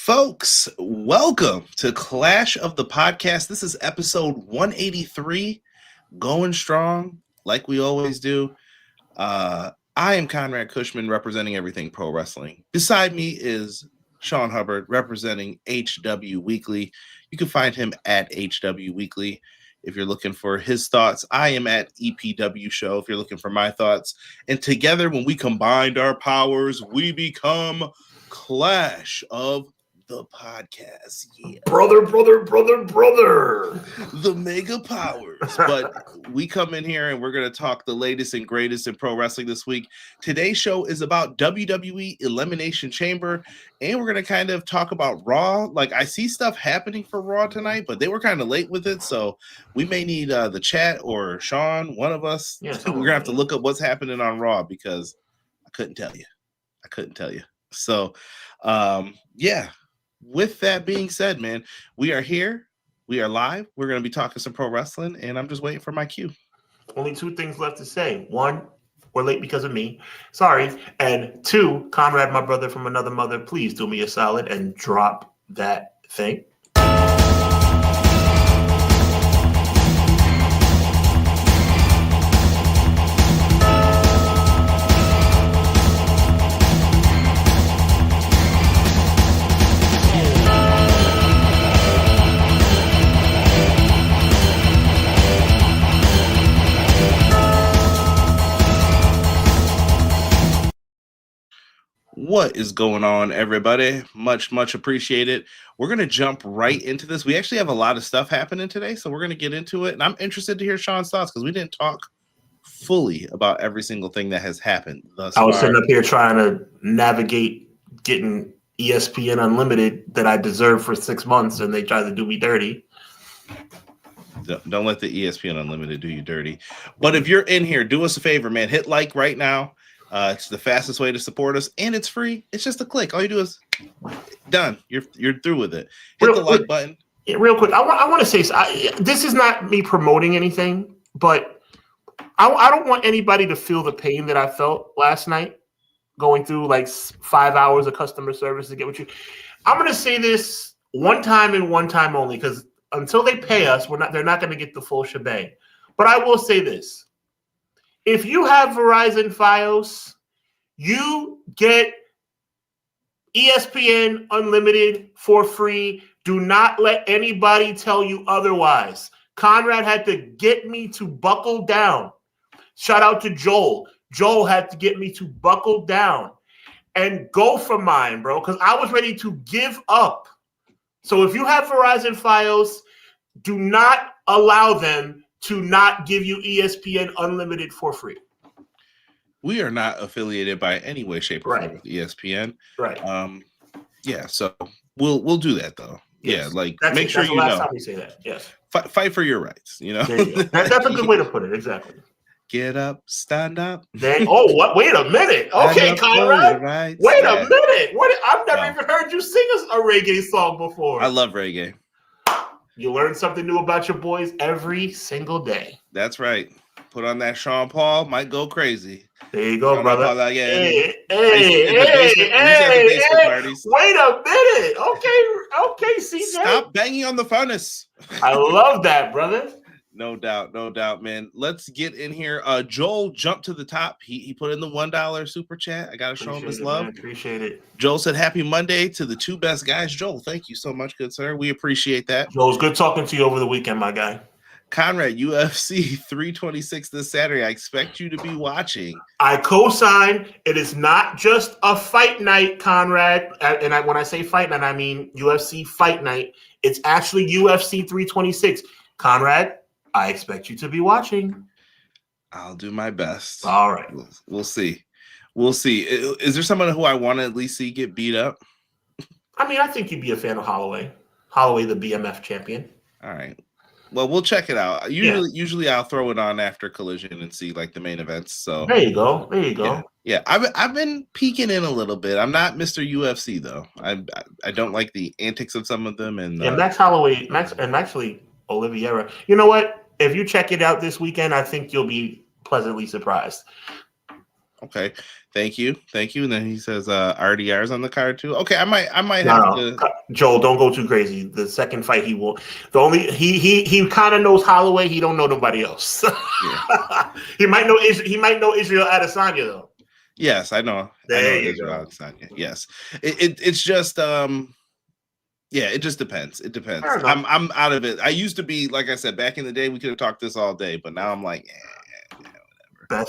Folks, welcome to Clash of the Podcast. This is episode 183, going strong like we always do. I am Conrad Cushman, representing Everything Pro Wrestling. Beside me is Sean Hubbard, representing HW Weekly. You can find him at HW Weekly if you're looking for his thoughts. I am at EPW Show if you're looking for my thoughts. And together, when we combined our powers, we become Clash of the Podcast. Yeah. Brother. The mega powers. But we come in here and we're going to talk the latest and greatest in pro wrestling this week. Today's show is about WWE Elimination Chamber, and we're going to kind of talk about Raw. Like, I see stuff happening for Raw tonight, but they were kind of late with it, so we may need the chat or Sean, one of us. Yeah, we're going to have to look up what's happening on Raw because I couldn't tell you. So, yeah. With that being said, man, we are here. We are live. We're going to be talking some pro wrestling, and I'm just waiting for my cue. Only two things left to say. One, we're late because of me. Sorry. And two, Conrad, my brother from another mother, please do me a solid and drop that thing. What is going on, everybody? Much appreciated. We're going to jump right into this. We actually have a lot of stuff happening today, so we're going to get into it. And I'm interested to hear Sean's thoughts because we didn't talk fully about every single thing that has happened thus far. I was sitting up here trying to navigate getting ESPN Unlimited that I deserved for 6 months, and they tried to do me dirty. Don't let the ESPN Unlimited do you dirty. But if you're in here, do us a favor, man. Hit like right now. It's the fastest way to support us, and it's free. It's just a click. All you do is done. You're through with it. Hit the like button. Yeah, real quick, I want to say this is not me promoting anything, but I don't want anybody to feel the pain that I felt last night going through like 5 hours of customer service to get what you. I'm going to say this one time and one time only because until they pay us, they're not going to get the full shebang. But I will say this. If you have Verizon Fios, you get ESPN Unlimited for free. Do not let anybody tell you otherwise. Conrad had to get me to buckle down. Shout out to Joel. Joel had to get me to buckle down and go for mine, bro, because I was ready to give up. So if you have Verizon Fios, do not allow them to not give you ESPN Unlimited for free. We are not affiliated by any way, shape, or form with ESPN. Right. Yeah, so we'll do that though. Yes. Yeah, like make sure you know. That's the last time we say that. Yes. Fight for your rights, you know. That's a good way to put it, exactly. Get up, stand up. What? Wait a minute. Okay, Conrad. Right. Wait a minute. I've never even heard you sing a reggae song before. I love reggae. You learn something new about your boys every single day. That's right. Put on that Sean Paul, might go crazy. There you go, brother. Paul, Hey. Wait a minute. Okay, CJ. Stop banging on the furnace. I love that, brother. No doubt, man. Let's get in here. Joel jumped to the top. He put in the $1 super chat. I gotta show him his love. Man. Appreciate it. Joel said, "Happy Monday to the two best guys." Joel, thank you so much, good sir. We appreciate that. Joel, it's good talking to you over the weekend, my guy. Conrad, UFC 326 this Saturday. I expect you to be watching. I co-sign. It is not just a fight night, Conrad. And when I say fight night, I mean UFC fight night. It's actually UFC 326. Conrad, I expect you to be watching. I'll do my best. All right. We'll see. Is there someone who I want to at least see get beat up? I mean, I think you'd be a fan of Holloway. Holloway, the BMF champion. All right. Well, we'll check it out. Usually I'll throw it on after Collision and see like the main events. So there you go. Yeah. I've been peeking in a little bit. I'm not Mr. UFC though. I don't like the antics of some of them. And Max Holloway, and actually Oliveira. You know what? If you check it out this weekend, I think you'll be pleasantly surprised. Okay. Thank you. And then he says RDR's on the card too. Okay, I might have to. Joel, don't go too crazy. The second fight, he will. The only he kind of knows Holloway. He don't know nobody else. Yeah. He might know Israel Adesanya though. Yes, I know. There I know you Israel go. Adesanya. Yes, it's just yeah, it just depends. It depends. I'm out of it. I used to be, like I said, back in the day, we could have talked this all day, but now I'm like, whatever.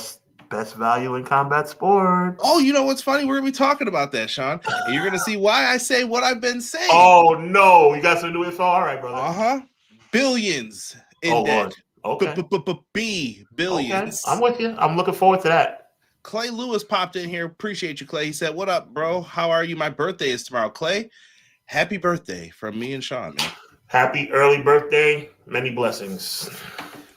Best value in combat sports. Oh, you know what's funny? We're gonna be talking about that, Sean, and you're gonna see why I say what I've been saying. Oh no, you got some new info. All right, brother. Billions in debt. Okay. Billions. Okay. I'm with you. I'm looking forward to that. Clay Lewis popped in here. Appreciate you, Clay. He said, "What up, bro? How are you? My birthday is tomorrow, Clay. Happy birthday from me and Sean, man. Happy early birthday. Many blessings.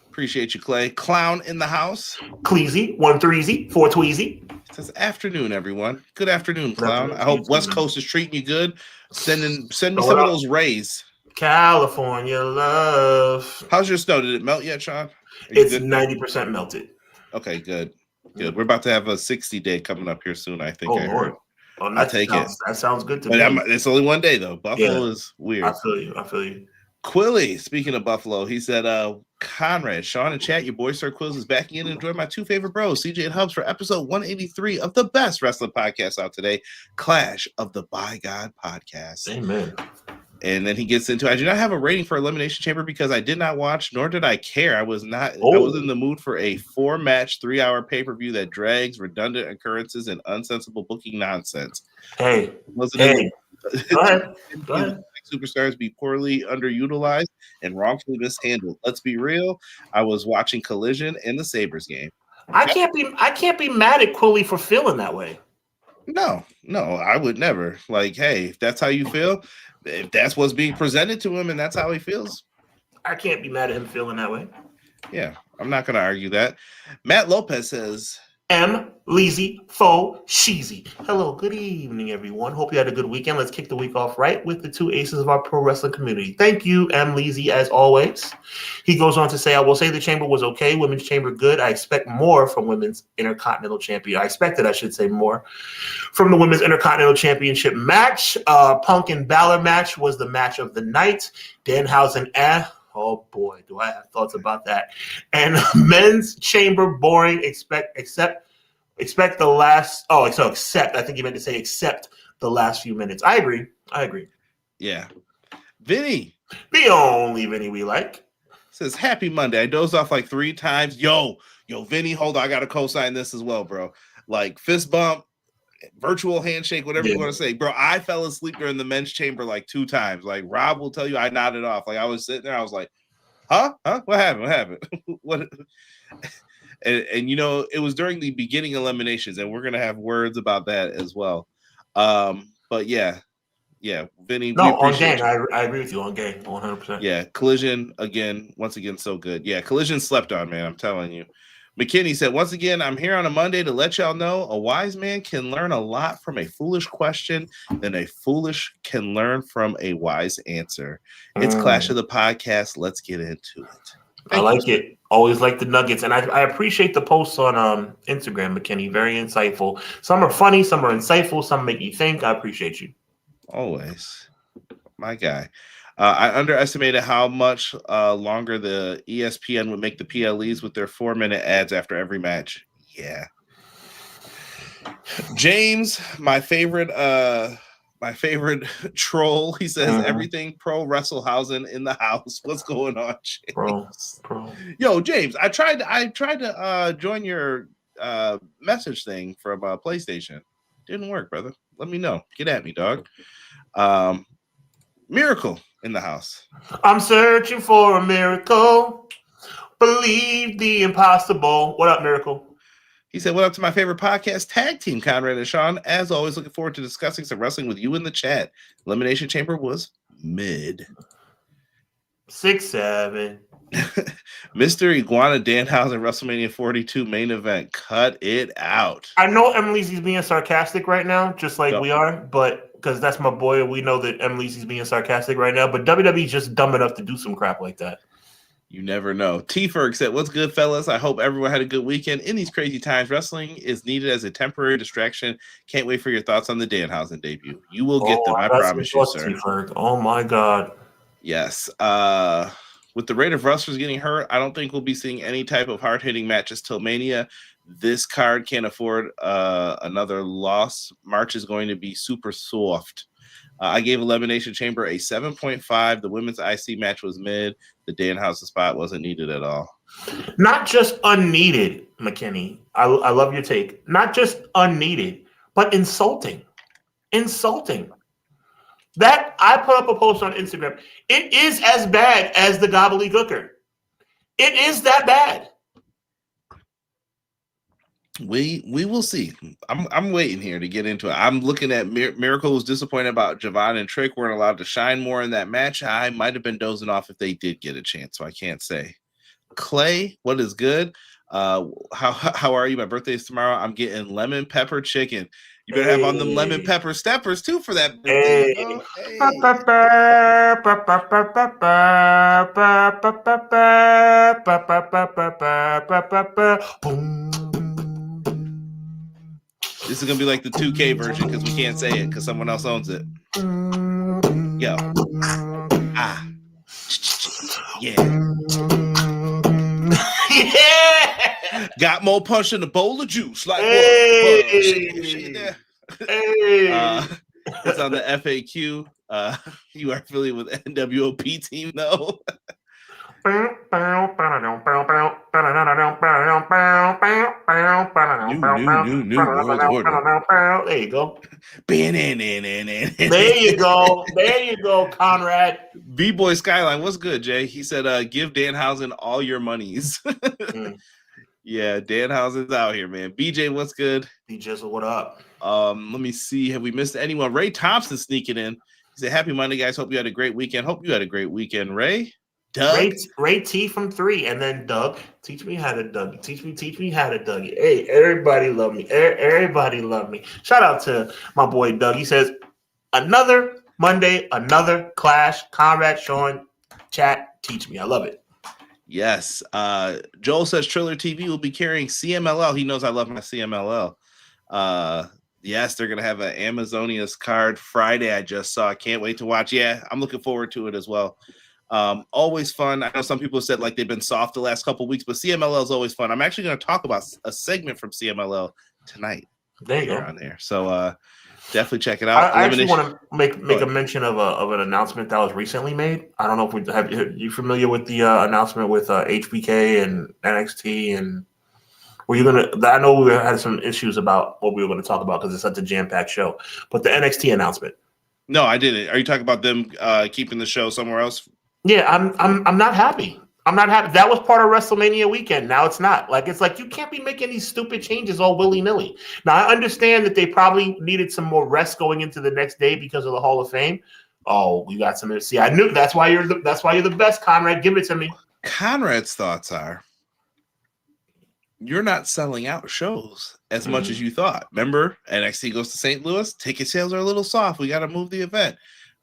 Appreciate you, Clay. Clown in the house. Cleezy, 1-3-Z, 4-2-Z. It says afternoon, everyone. Good afternoon, Clown. I hope West Coast is treating you good. Send me some of those rays. California love. How's your snow? Did it melt yet, Sean? It's 90% melted. Okay, good. We're about to have a 60-day coming up here soon, I think. Lord. Oh, I'll take it. That sounds good to me. It's only one day, though. Buffalo is weird. I feel you. Quilly, speaking of Buffalo, he said, Conrad, Sean, and chat, your boy Sir Quills is back in and enjoy my two favorite bros, CJ and Hubbs, for episode 183 of the best wrestling podcast out today, Clash of the By God podcast. Amen. And then he gets into, I do not have a rating for Elimination Chamber because I did not watch, nor did I care. I was in the mood for a 4-match, 3-hour pay-per-view that drags, redundant occurrences, and unsensible booking nonsense. Go ahead. Superstars be poorly underutilized and wrongfully mishandled. Let's be real. I was watching Collision and the Sabres game. I can't be mad at Quilly for feeling that way. No, I would never. Like, hey, if that's how you feel, if that's what's being presented to him and that's how he feels, I can't be mad at him feeling that way. Yeah, I'm not going to argue that. Matt Lopez says, M. Leezy Fo Sheezy. Hello, good evening, everyone. Hope you had a good weekend. Let's kick the week off right with the two aces of our pro wrestling community. Thank you, M. Leezy, as always. He goes on to say, I will say the chamber was okay. Women's chamber good. I expect more from women's intercontinental champion. I expected, I should say, more from the women's intercontinental championship match. Punk and Balor match was the match of the night. Danhausen, oh boy, do I have thoughts about that. And men's chamber boring, except the last, except, I think you meant to say except the last few minutes. I agree. Yeah. Vinny. The only Vinny we like. Says, happy Monday. I dozed off like 3 times. Yo, Vinny, hold on. I got to co-sign this as well, bro. Like fist bump, virtual handshake, whatever you want to say. Bro, I fell asleep during the men's chamber like 2 times. Like Rob will tell you I nodded off. Like I was sitting there. I was like, huh? What happened? What? And it was during the beginning eliminations, and we're going to have words about that as well. But yeah, Vinny. No, on game. I agree with you on game, 100%. Yeah, Collision, once again, so good. Yeah, Collision slept on, man, I'm telling you. McKinney said, once again, I'm here on a Monday to let y'all know a wise man can learn a lot from a foolish question than a foolish can learn from a wise answer. It's Clash of the Podcast. Let's get into it. I like it. Always like the nuggets. And I appreciate the posts on Instagram, McKinney. Very insightful. Some are funny. Some are insightful. Some make you think. I appreciate you. Always. My guy. I underestimated how much longer the ESPN would make the PLEs with their 4-minute ads after every match. Yeah. James, my favorite troll. He says everything pro Wrestlehausen in the house. What's going on, James? Pro. Yo, James, I tried to join your message thing from PlayStation. Didn't work, brother. Let me know. Get at me, dog. Miracle in the house. I'm searching for a miracle. Believe the impossible. What up, Miracle? He said, what up to my favorite podcast, Tag Team, Conrad and Sean. As always, looking forward to discussing some wrestling with you in the chat. Elimination Chamber was mid. 6-7. Mr. Iguana Danhausen, WrestleMania 42 main event. Cut it out. I know Emily's being sarcastic right now, just like we are, but because that's my boy, we know that Emily's being sarcastic right now, but WWE's just dumb enough to do some crap like that. You never know. T-Ferg said, "What's good, fellas? I hope everyone had a good weekend. In these crazy times, wrestling is needed as a temporary distraction. Can't wait for your thoughts on the Danhausen debut. You will get them, I promise you, sir." T-Ferg. Oh my God. Yes. With the rate of wrestlers getting hurt, I don't think we'll be seeing any type of hard-hitting matches till Mania. This card can't afford another loss. March is going to be super soft. I gave Elimination Chamber a 7.5. The women's IC match was mid. The Danhausen spot wasn't needed at all. Not just unneeded, McKinney. I love your take. Not just unneeded, but insulting. Insulting. That I put up a post on Instagram. It is as bad as the gobbledygooker. It is that bad. We will see. I'm waiting here to get into it. I'm looking at Miracle was disappointed about Javon and Trick weren't allowed to shine more in that match. I might have been dozing off if they did get a chance, so I can't say. Clay, what is good? How are you? My birthday is tomorrow. I'm getting lemon pepper chicken. You better have on them lemon pepper steppers too for that birthday. This is gonna be like the 2K version because we can't say it because someone else owns it. Yo. Yeah. Yeah. Got more punch in a bowl of juice. Like hey. It's on the FAQ. You are affiliated with NWOP team, though. New world order. There you go. There you go, Conrad. B-Boy Skyline, what's good, Jay? He said, give Danhausen all your monies. Yeah, Danhausen's out here, man. BJ, what's good? BJ, what up? Let me see. Have we missed anyone? Ray Thompson sneaking in. He said, happy Monday, guys. Hope you had a great weekend. Hope you had a great weekend, Ray. Doug? Ray T from 3, and then Doug. Teach me how to Doug. Teach me how to Doug. Hey, everybody love me. Everybody love me. Shout out to my boy Doug. He says, another Monday, another clash. Conrad, Sean, chat, teach me. I love it. Yes. Joel says Triller TV will be carrying CMLL. He knows I love my CMLL. Yes, they're going to have an Amazonia's card Friday. I just saw. Can't wait to watch. Yeah, I'm looking forward to it as well. Always fun. I know some people said like they've been soft the last couple of weeks, but CMLL is always fun. I'm actually going to talk about a segment from CMLL tonight. There you go. On there. So definitely check it out. I actually want to make a mention of an announcement that was recently made. I don't know if we have you familiar with the announcement with HBK and NXT, and were you gonna? I know we had some issues about what we were going to talk about because it's such a jam-packed show. But the NXT announcement. No, I didn't. Are you talking about them keeping the show somewhere else? Yeah, I'm not happy. I'm not happy. That was part of WrestleMania weekend. Now it's not. It's like you can't be making these stupid changes all willy-nilly. Now I understand that they probably needed some more rest going into the next day because of the Hall of Fame. Oh, we got some. See, I knew that's why you're the best, Conrad. Give it to me. Conrad's thoughts are you're not selling out shows as much as you thought. Remember, NXT goes to St. Louis. Ticket sales are a little soft. We got to move the event.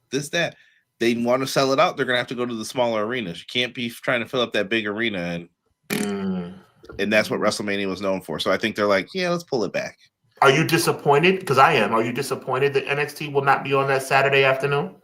This, that. They want to sell it out. They're going to have to go to the smaller arenas. You can't be trying to fill up that big arena. And that's what WrestleMania was known for. So I think they're like, yeah, let's pull it back. Are you disappointed? Because I am. Are you disappointed that NXT will not be on that Saturday afternoon?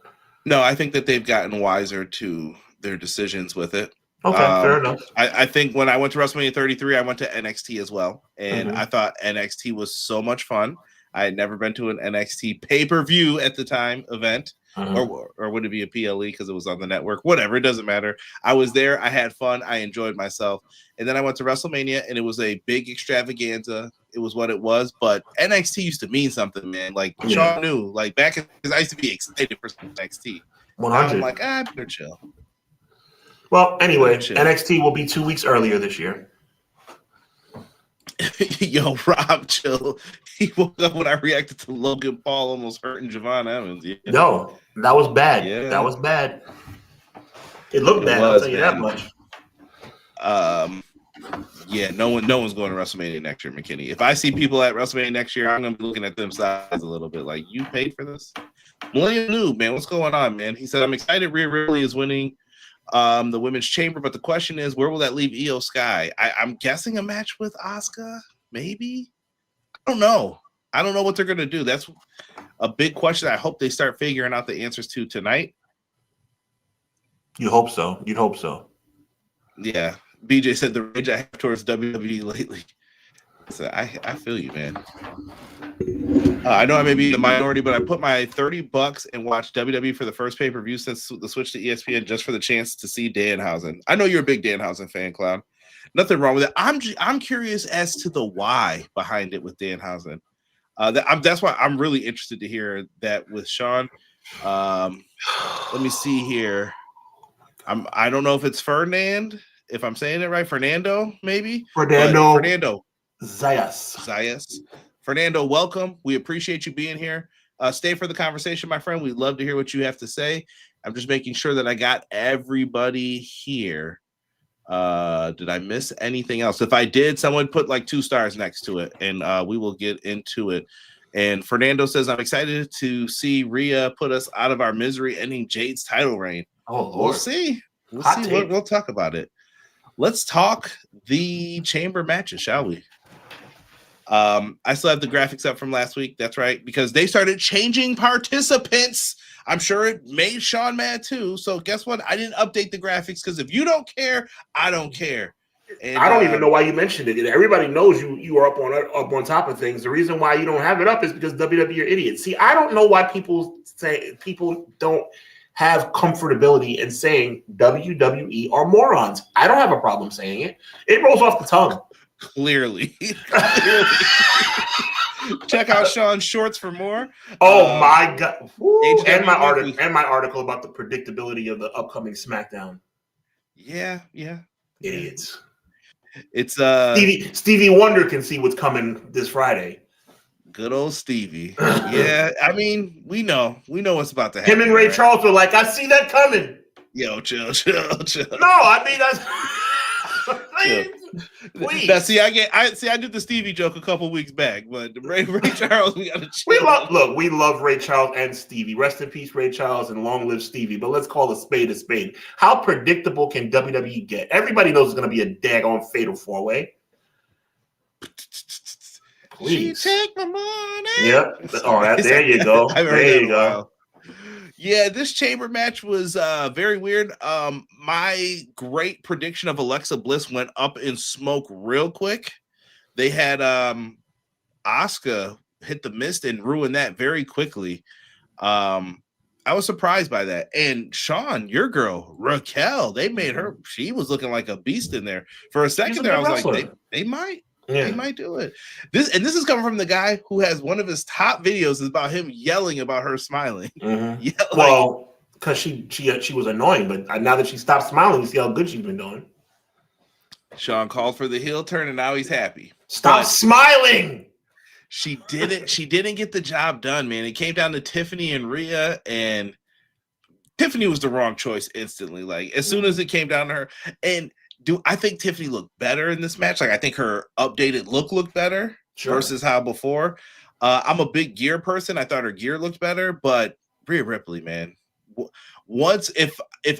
No, I think that they've gotten wiser to their decisions with it. Okay, fair enough. I think when I went to WrestleMania 33, I went to NXT as well. And I thought NXT was so much fun. I had never been to an NXT pay-per-view at the time event. Or would it be a PLE because it was on the network? Whatever, it doesn't matter. I was there. I had fun. I enjoyed myself. And then I went to WrestleMania, and it was a big extravaganza. It was what it was. But NXT used to mean something, man. Sean knew. Back in, because I used to be excited for NXT. 100. I'm like, I better chill. Well, anyway, NXT will be 2 weeks earlier this year. Yo, Rob, chill. He woke up when I reacted to Logan Paul almost hurting Javon Evans. Yeah. No, that was bad. Yeah. That was bad. It looked bad. I'll tell you that much. Yeah, no one's going to WrestleMania next year, McKinney. If I see people at WrestleMania next year, I'm going to be looking at them sides a little bit like, you paid for this? Millennium Noob, man, what's going on, man? He said, I'm excited Rhea Ripley is winning the women's chamber. But the question is, where will that leave Io Sky? I'm guessing a match with Asuka, maybe. I don't know what they're gonna do. That's a big question. I hope they start figuring out the answers to tonight. You hope so. You'd hope so. Yeah. BJ said the rage I have towards WWE lately. So I feel you, man. I know I may be the minority, but I put my $30 and watched WWE for the first pay-per-view since the switch to ESPN just for the chance to see Danhausen. I know you're a big Danhausen fan, Clown. Nothing wrong with it. I'm curious as to the why behind it with Danhausen. That's why I'm really interested to hear that with Sean. Let me see here. I don't know if it's Fernand, if I'm saying it right. Fernando, maybe. Fernando Zayas. Fernando, welcome. We appreciate you being here. Stay for the conversation, my friend. We'd love to hear what you have to say. I'm just making sure that I got everybody here. Did I miss anything else? If I did, someone put like 2 stars next to it, and we will get into it. And Fernando says, I'm excited to see Rhea put us out of our misery, ending Jade's title reign. Oh, Lord. We'll see. We'll talk about it. Let's talk the chamber matches, shall we? I still have the graphics up from last week. That's right, because they started changing participants. I'm sure it made Sean mad too. So guess what? I didn't update the graphics because if you don't care, I don't care. And, I don't even know why you mentioned it. Everybody knows you are up on top of things. The reason why you don't have it up is because WWE are idiots. See, I don't know why people don't have comfortability in saying WWE are morons. I don't have a problem saying it. It rolls off the tongue. Clearly. Check out Sean's shorts for more. Oh my God. And my article about the predictability of the upcoming SmackDown. Yeah. Idiots. It's Stevie Wonder can see what's coming this Friday. Good old Stevie. Yeah, I mean, we know what's about to happen. Him and Ray Charles were like, I see that coming. Yo, chill. No, I mean that's please. Now, I did the Stevie joke a couple weeks back, but Ray Charles, we gotta chill. We love Ray Charles and Stevie. Rest in peace, Ray Charles, and long live Stevie. But let's call a spade a spade. How predictable can WWE get? Everybody knows it's gonna be a daggone fatal 4-way. Please. She take my money. Yep. All right, there you go. There you go. Yeah, this chamber match was very weird. My great prediction of Alexa Bliss went up in smoke real quick. They had Asuka hit the mist and ruin that very quickly. I was surprised by that. And Sean, your girl, Raquel, they made her, she was looking like a beast in there. For a second there, I was like, they might. Yeah. They might do it. This is coming from the guy who has one of his top videos is about him yelling about her smiling. Mm-hmm. Well, because she was annoying, but now that she stopped smiling, you see how good she's been doing. Sean called for the heel turn, and now he's happy. Stop smiling. She didn't get the job done, man. It came down to Tiffany and Rhea, and Tiffany was the wrong choice instantly. Like as soon as it came down to her, and I think Tiffany looked better in this match. Like I think her updated look looked better versus how before. I'm a big gear person. I thought her gear looked better, but Rhea Ripley, man. Once if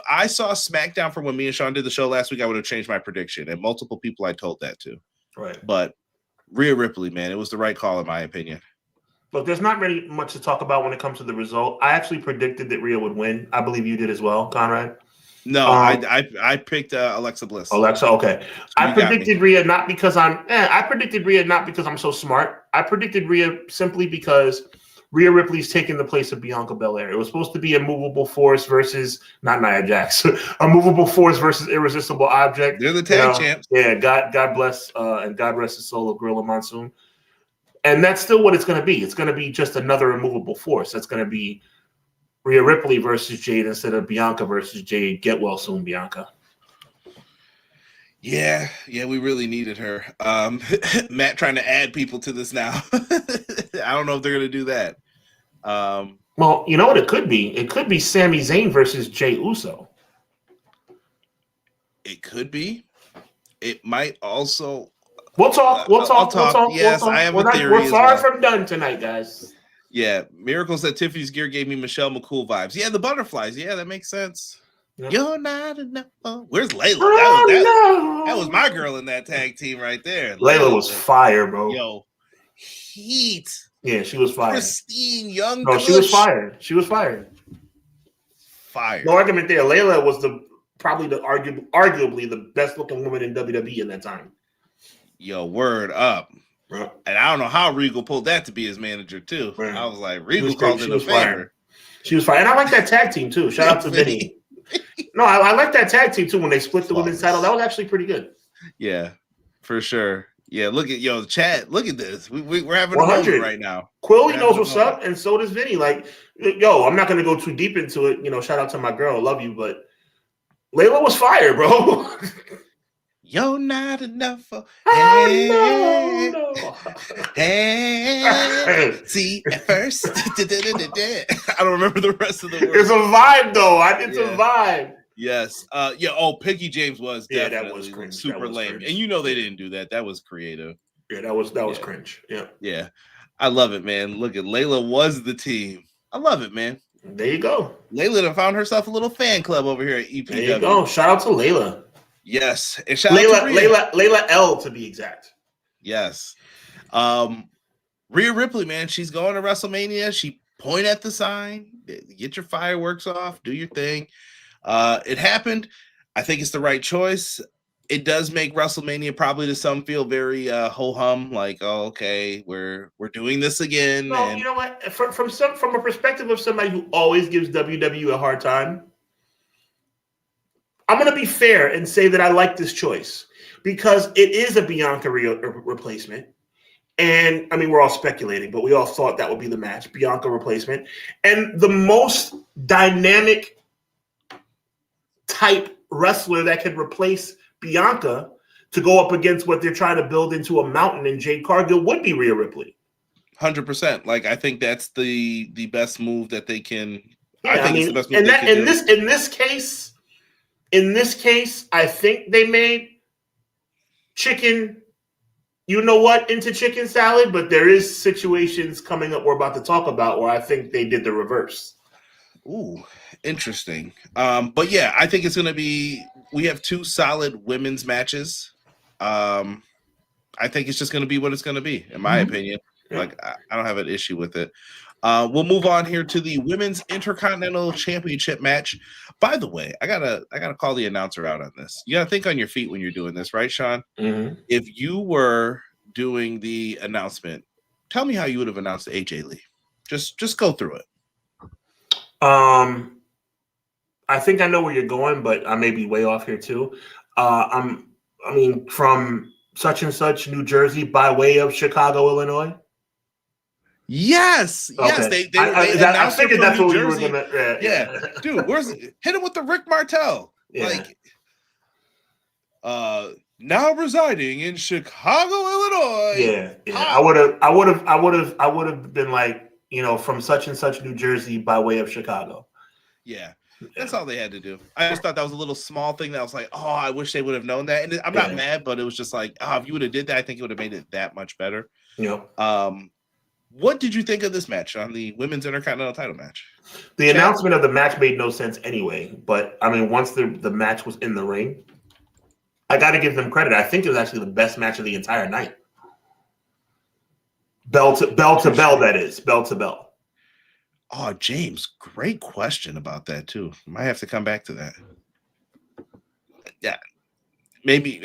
I saw SmackDown from when me and Sean did the show last week, I would have changed my prediction. And multiple people I told that to. Right. But Rhea Ripley, man, it was the right call in my opinion. Look, there's not really much to talk about when it comes to the result. I actually predicted that Rhea would win. I believe you did as well, Conrad. No, I picked Alexa Bliss. Alexa, okay. I predicted Rhea not because I'm so smart. I predicted Rhea simply because Rhea Ripley's taking the place of Bianca Belair. It was supposed to be a movable force versus not Nia Jax, a movable force versus irresistible object. They're the tag champs. Yeah, God bless and God rest the soul of Gorilla Monsoon. And that's still what it's going to be. It's going to be just another immovable force. That's going to be Rhea Ripley versus Jade instead of Bianca versus Jade. Get well soon, Bianca. Yeah, we really needed her. Matt trying to add people to this now. I don't know if they're going to do that. Well, you know what it could be? It could be Sami Zayn versus Jey Uso. It could be. It might also. We'll talk. Yes, I have a theory. We're far from done tonight, guys. Yeah, Miracles that Tiffany's gear gave me Michelle McCool vibes. Yeah, the butterflies. Yeah, that makes sense. Yep. You're not enough. Where's Layla? That was my girl in that tag team right there. Layla was fire, bro. Yo, heat. Yeah, she was fired. Pristine young. No, she was fired. She was fired. Fired. No argument there. Layla was arguably the best looking woman in WWE in that time. Yo, word up. Right. And I don't know how Regal pulled that to be his manager too. Right. I was like, Regal called in a favor. Fired. She was fired. And I like that tag team too. Shout out to Vinny. No, I like that tag team too when they split the women's title. That was actually pretty good. Yeah, for sure. Yeah, look at chat. Look at this. We're having a moment right now. Quilly knows what's up, and so does Vinny. Like, yo, I'm not gonna go too deep into it. You know, shout out to my girl, love you, but Layla was fire, bro. You're not enough for no. Hey, see at first. I don't remember the rest of the words. It's a vibe though. It's a vibe. Yes. Yeah. Oh, Piggy James was definitely that was cringe. Super lame. Cringe. And you know they didn't do that. That was creative. Yeah, that was cringe. Yeah. Yeah. I love it, man. Look at Layla was the team. I love it, man. There you go. Layla done found herself a little fan club over here at EPW. There you go. Shout out to Layla. Yes. And shout out to Layla L to be exact. Yes. Rhea Ripley, man, she's going to WrestleMania. She point at the sign, get your fireworks off, do your thing. It happened. I think it's the right choice. It does make WrestleMania probably to some feel very ho-hum, like, oh, okay, we're doing this again. No, you know what? From a perspective of somebody who always gives WWE a hard time, I'm going to be fair and say that I like this choice because it is a Bianca replacement. And I mean, we're all speculating, but we all thought that would be the match, Bianca replacement. And the most dynamic type wrestler that could replace Bianca to go up against what they're trying to build into a mountain in Jade Cargill would be Rhea Ripley. 100%. Like, I think that's the best move that they can. Yeah, I mean, it's the best move in this case, I think they made chicken. You know what, into chicken salad, but there is situations coming up we're about to talk about where I think they did the reverse. Ooh, interesting. But yeah, I think it's going to be, we have two solid women's matches. I think it's just going to be what it's going to be, in my opinion. Yeah. Like, I don't have an issue with it. We'll move on here to the Women's Intercontinental Championship match. By the way, I gotta call the announcer out on this. You gotta think on your feet when you're doing this, right, Sean? Mm-hmm. If you were doing the announcement, tell me how you would have announced AJ Lee. Just go through it. I think I know where you're going, but I may be way off here too. From such and such New Jersey by way of Chicago, Illinois. Yes, okay. Yes. I figured that's what we were gonna. Yeah, dude, hit him with the Rick Martel. Yeah. Like, now residing in Chicago, Illinois. Yeah. I would have been like, from such and such New Jersey by way of Chicago. Yeah. That's all they had to do. I just thought that was a little small thing that I was like, oh, I wish they would have known that. And I'm not mad, but it was just like, oh, if you would have did that, I think it would have made it that much better. Yeah. What did you think of this match on the Women's Intercontinental title match? The announcement of the match made no sense anyway. But, I mean, once the match was in the ring, I got to give them credit. I think it was actually the best match of the entire night. Bell to bell, that is. Bell to bell. Oh, James, great question about that, too. Might have to come back to that. Yeah. Maybe.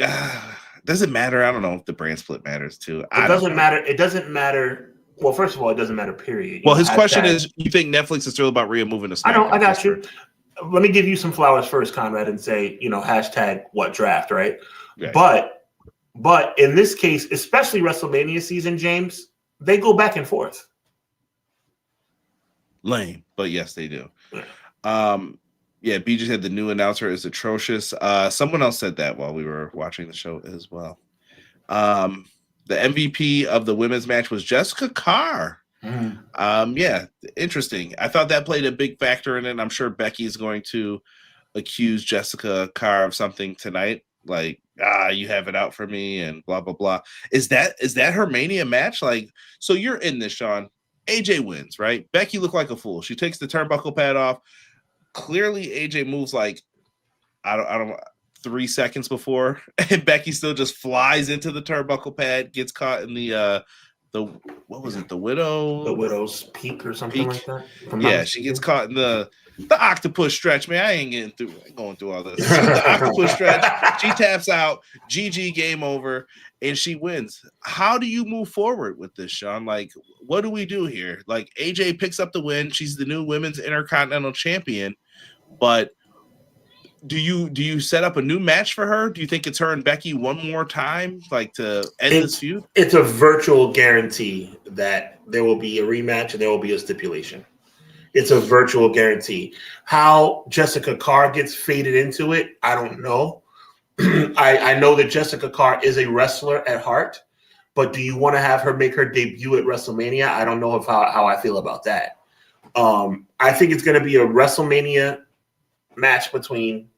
Does it matter? I don't know if the brand split matters, too. It doesn't matter. It doesn't matter. Well, first of all, it doesn't matter, period. Well, his question is, you think Netflix is thrilled about Rhea moving to SmackDown? I know, I got you. Let me give you some flowers first, Conrad, and say, hashtag what draft, right? But in this case, especially WrestleMania season, James, they go back and forth. Lame, but yes, they do. Yeah, B just said the new announcer is atrocious. Someone else said that while we were watching the show as well. The MVP of the women's match was Jessica Carr. Yeah, interesting. I thought that played a big factor in it. I'm sure Becky is going to accuse Jessica Carr of something tonight, like, you have it out for me and blah, blah, blah. Is that her Mania match? Like, so you're in this, Sean. AJ wins, right? Becky looked like a fool. She takes the turnbuckle pad off. Clearly, AJ moves like I don't 3 seconds before, and Becky still just flies into the turnbuckle pad, gets caught in the what was it, the Widow's Peak or something like that. Yeah, she gets caught in the octopus stretch. Man, I ain't going through all this. The octopus stretch. She taps out. GG, game over, and she wins. How do you move forward with this, Sean? Like, what do we do here? Like, AJ picks up the win. She's the new women's Intercontinental Champion, but do you set up a new match for her? Do you think it's her and Becky one more time, like, to end this feud? It's a virtual guarantee that there will be a rematch and there will be a stipulation. It's a virtual guarantee. How Jessica Carr gets faded into it, I don't know. I know that Jessica Carr is a wrestler at heart, but do you want to have her make her debut at WrestleMania? I don't know how I feel about that. I think it's going to be a WrestleMania match between,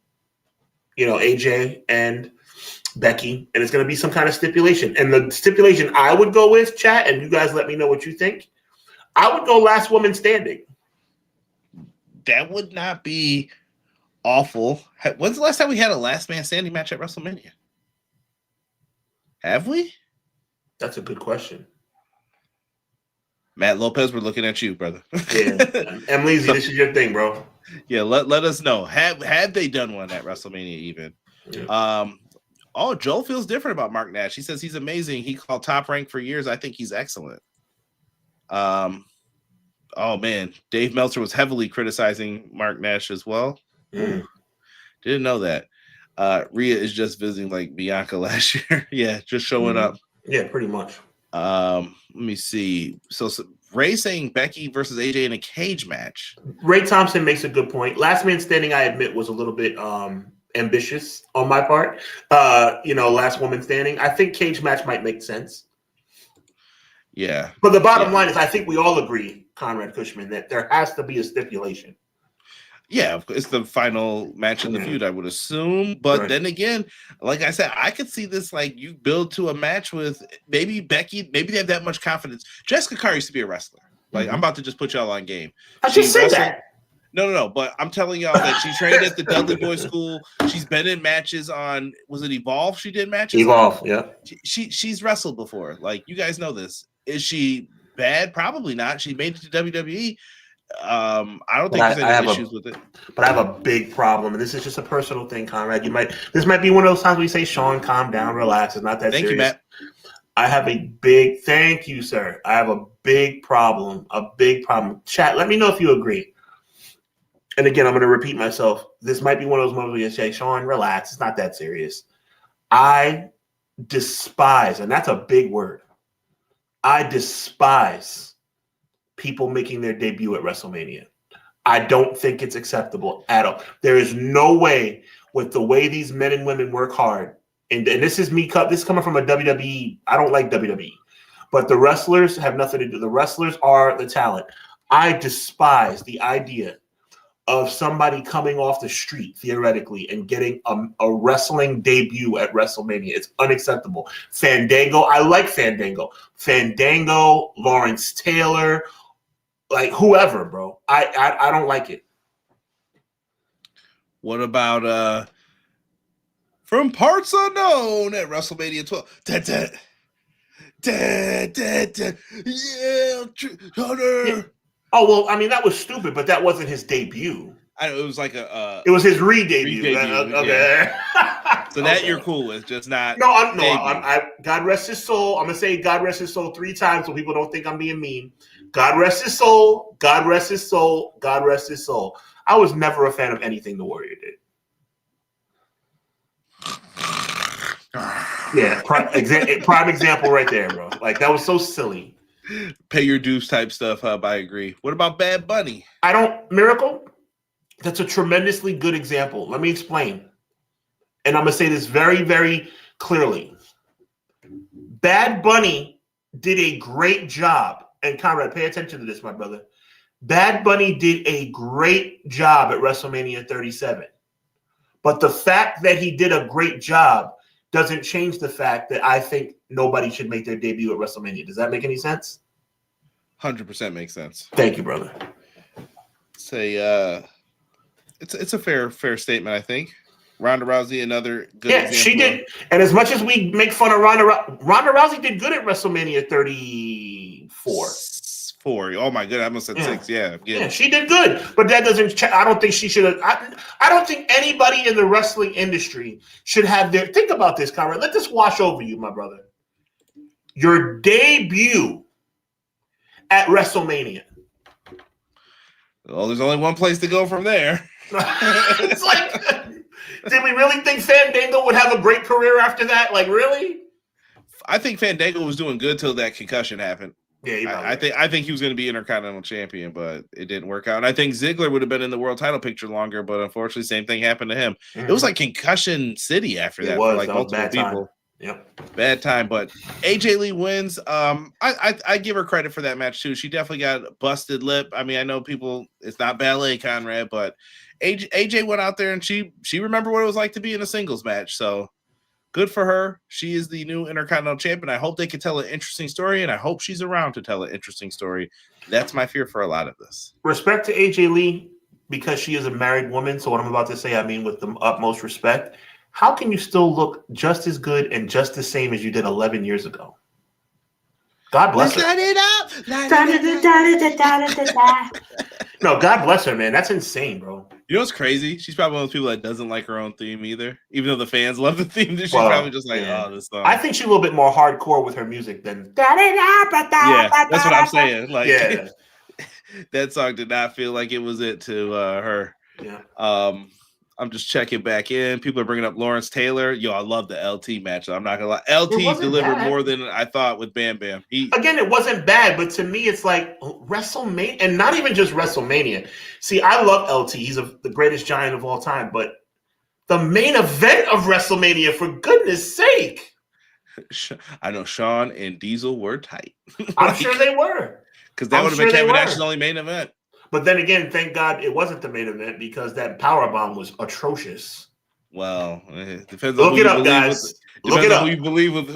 AJ and Becky, and it's going to be some kind of stipulation. And the stipulation I would go with, chat, and you guys let me know what you think. I would go last woman standing. That would not be awful. When's the last time we had a last man standing match at WrestleMania? Have we? That's a good question. Matt Lopez, we're looking at you, brother. Yeah, Emily, this is your thing, bro. Yeah, let us know. Have they done one at WrestleMania even? Yeah. Joel feels different about Mark Nash. He says he's amazing. He called Top Rank for years. I think he's excellent. Oh man, Dave Meltzer was heavily criticizing Mark Nash as well. Didn't know that. Rhea is just visiting like Bianca last year. Yeah, just showing up. Yeah, pretty much. Let me see. So Ray saying Becky versus AJ in a cage match. Ray Thompson makes a good point. Last man standing, I admit, was a little bit ambitious on my part. Last woman standing. I think cage match might make sense. Yeah. But the bottom line is, I think we all agree, Conrad Cushman, that there has to be a stipulation. Yeah, it's the final match in the feud, I would assume. But then again, like I said, I could see this like you build to a match with maybe Becky. Maybe they have that much confidence. Jessica Carr used to be a wrestler. Like I'm about to just put y'all on game. I just said that. No. But I'm telling y'all that she trained at the Dudley Boys School. She's been in matches on, was it Evolve? She did matches. Evolve, yeah. She's wrestled before. Like you guys know this. Is she bad? Probably not. She made it to WWE. I don't think there's any issues with it. But I have a big problem, and this is just a personal thing, Conrad. This might be one of those times where you say, Sean, calm down, relax. It's not that serious. Thank you, Matt. I have thank you, sir. I have a big problem. Chat, let me know if you agree. And again, I'm going to repeat myself. This might be one of those moments where you say, Sean, relax. It's not that serious. I despise, and that's a big word. I despise people making their debut at WrestleMania. I don't think it's acceptable at all. There is no way, with the way these men and women work hard, and this is me. This is coming from a WWE. I don't like WWE, but the wrestlers have nothing to do. The wrestlers are the talent. I despise the idea of somebody coming off the street theoretically and getting a wrestling debut at WrestleMania. It's unacceptable. Fandango, I like Fandango. Fandango, Lawrence Taylor, like whoever, bro. I don't like it. What about From Parts Unknown at WrestleMania 12? Yeah, Hunter. Yeah. Oh, well, I mean, that was stupid, but that wasn't his debut. I know, it was like it was his re-debut. Okay. Yeah. So that you're cool with, just not. No, God rest his soul. I'm going to say God rest his soul 3 times so people don't think I'm being mean. God rest his soul. God rest his soul. God rest his soul. I was never a fan of anything the Warrior did. Yeah, prime example right there, bro. Like, that was so silly. Pay your dues type stuff, Hub. I agree. What about Bad Bunny? Miracle? That's a tremendously good example. Let me explain. And I'm going to say this very, very clearly. Bad Bunny did a great job. And Conrad, pay attention to this, my brother. Bad Bunny did a great job at WrestleMania 37. But the fact that he did a great job doesn't change the fact that I think nobody should make their debut at WrestleMania. Does that make any sense? 100% makes sense. Thank you, brother. It's a fair statement, I think. Ronda Rousey, another good example. She did. And as much as we make fun of Ronda Rousey did good at WrestleMania 34. 4. Oh my god, I almost said 6. Yeah, she did good. But that doesn't. I don't think she should have. I don't think anybody in the wrestling industry should have their. Think about this, Conrad. Let this wash over you, my brother. Your debut at WrestleMania. Well, there's only one place to go from there. It's like, did we really think Fandango would have a great career after that? Like, really? I think Fandango was doing good till that concussion happened. Yeah, I think he was going to be Intercontinental Champion, but it didn't work out. And I think Ziggler would have been in the world title picture longer, but unfortunately, same thing happened to him. Mm-hmm. It was like concussion city after that for like multiple people. Yep. Bad time, but AJ Lee wins. I give her credit for that match too. She definitely got busted lip. I mean, I know people, it's not ballet, Conrad, but AJ went out there and she remembered what it was like to be in a singles match. So good for her. She is the new Intercontinental Champion. I hope they can tell an interesting story, and I hope she's around to tell an interesting story. That's my fear for a lot of this. Respect to AJ Lee because she is a married woman. So what I'm about to say, I mean with the utmost respect. How can you still look just as good and just the same as you did 11 years ago? God bless her. No, God bless her, man. That's insane, bro. You know what's crazy? She's probably one of those people that doesn't like her own theme either. Even though the fans love the theme, she's probably just like, oh, this song. I think she's a little bit more hardcore with her music than. Yeah, that's what I'm saying. Like, that song did not feel like it was it to her. Yeah. I'm just checking back in. People are bringing up Lawrence Taylor. Yo, I love the LT match. I'm not gonna lie. LT delivered more than I thought with Bam Bam. Again, it wasn't bad, but to me, it's like WrestleMania, and not even just WrestleMania. See, I love LT. He's the greatest giant of all time. But the main event of WrestleMania, for goodness sake, I know Shawn and Diesel were tight. I'm sure they were, because that would have been Kevin Nash's only main event. But then again, thank God it wasn't the main event because that powerbomb was atrocious. Well, it depends on who you believe. Guys. Look it up. Who you believe with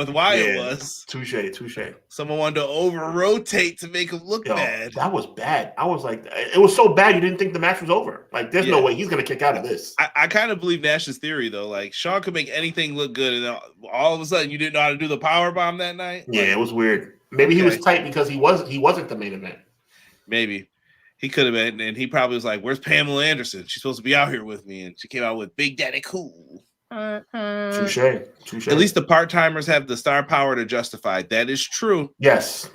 why it was. Touche. Someone wanted to over-rotate to make him look bad. That was bad. I was like, it was so bad you didn't think the match was over. Like, there's no way he's going to kick out of this. I kind of believe Nash's theory, though. Like, Shawn could make anything look good, and then all of a sudden you didn't know how to do the powerbomb that night? Yeah, it was weird. Maybe he was tight because he wasn't the main event. Maybe. He could have been, and he probably was like, where's Pamela Anderson? She's supposed to be out here with me. And she came out with Big Daddy Cool. Touche. At least the part-timers have the star power to justify. That is true. Yes.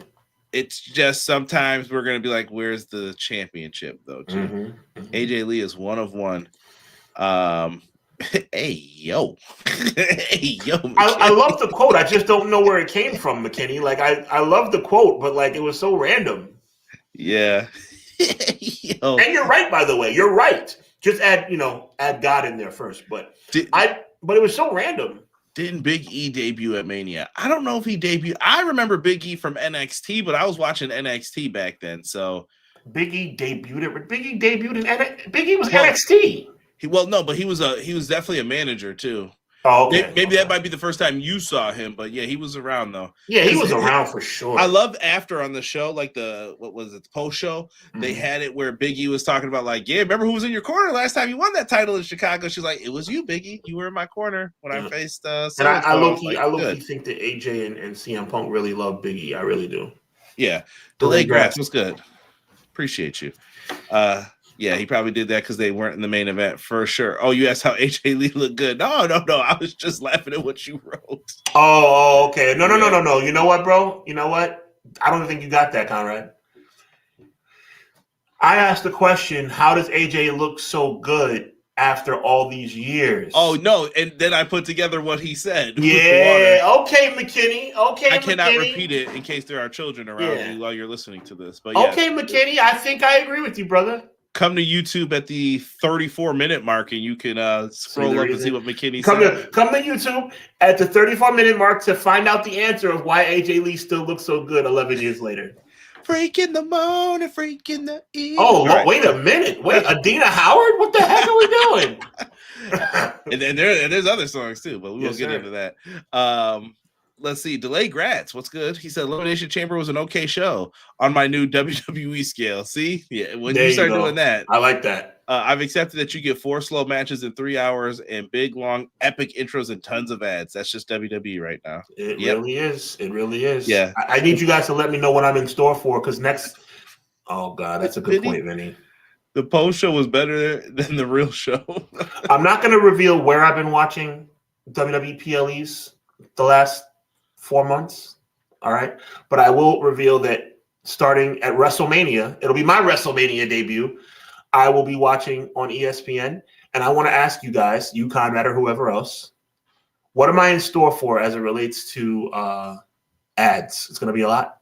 It's just sometimes we're going to be like, where's the championship, though, too? Mm-hmm. AJ Lee is one of one. Hey, yo. I love the quote. I just don't know where it came from, McKinney. Like, I love the quote, but, like, it was so random. Yeah. And you're right, by the way. You're right. Just add God in there first. But but it was so random. Didn't Big E debut at Mania? I don't know if he debuted. I remember Big E from NXT, but I was watching NXT back then. So Big E debuted in Big E was NXT. He was definitely a manager too. Oh, okay. Maybe that might be the first time you saw him, but yeah, he was around though. Yeah, he was around for sure. I love after on the show, like the post show, they had it where Big E was talking about like, yeah, remember who was in your corner last time you won that title in Chicago? She's like, it was you, Big E. You were in my corner when I faced. And I low-key think that AJ and CM Punk really love Big E. I really do. Yeah, delayed grass was good. Appreciate you. Yeah, he probably did that because they weren't in the main event for sure. Oh, you asked how AJ Lee looked good. No. I was just laughing at what you wrote. Oh, okay. No. You know what, bro? You know what? I don't think you got that, Conrad. I asked the question, how does AJ look so good after all these years? Oh, no. And then I put together what he said. Yeah. Okay, McKinney. Okay, I cannot repeat it in case there are children around you while you're listening to this. But okay, McKinney. I think I agree with you, brother. Come to YouTube at the 34-minute mark, and you can scroll up and see what McKinney said. Come to YouTube at the 34-minute mark to find out the answer of why AJ Lee still looks so good 11 years later. Freak in the morning, freak in the evening. Oh, right. Wait a minute. Wait, Adina Howard? What the heck are we doing? and there's other songs, too, but we won't get into that. let's see. Delay Gratz, what's good? He said Elimination Chamber was an okay show on my new WWE scale. See? Yeah, when you start doing that. I like that. I've accepted that you get 4 slow matches in 3 hours and big, long, epic intros and tons of ads. That's just WWE right now. It really is. It really is. Yeah. I need you guys to let me know what I'm in store for because next. Oh, God, that's a good point, Vinny. The post show was better than the real show. I'm not going to reveal where I've been watching WWE PLEs the last 4 months. All right. But I will reveal that starting at WrestleMania, it'll be my WrestleMania debut. I will be watching on ESPN, and I want to ask you guys, you, Conrad, or whoever else, what am I in store for as it relates to ads? It's going to be a lot?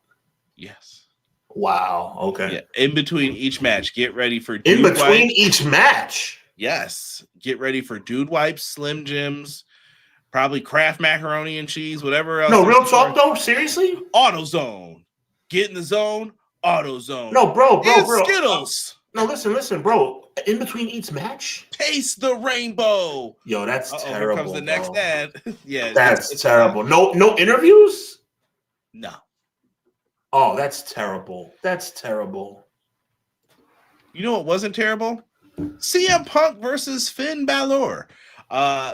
Yes. Wow. Okay. Yeah. In between each match, get ready for dude wipes. Each match? Yes. Get ready for dude wipes, Slim Jims, probably Kraft macaroni and cheese, whatever else. No, real talk, though? Seriously? AutoZone. Get in the zone, AutoZone. No, bro. Skittles. No, listen, bro. In between each match, taste the rainbow. Yo, that's terrible. Here comes the next ad. Yeah, that's terrible. No interviews. No. Oh, that's terrible. That's terrible. You know what wasn't terrible? CM Punk versus Finn Balor.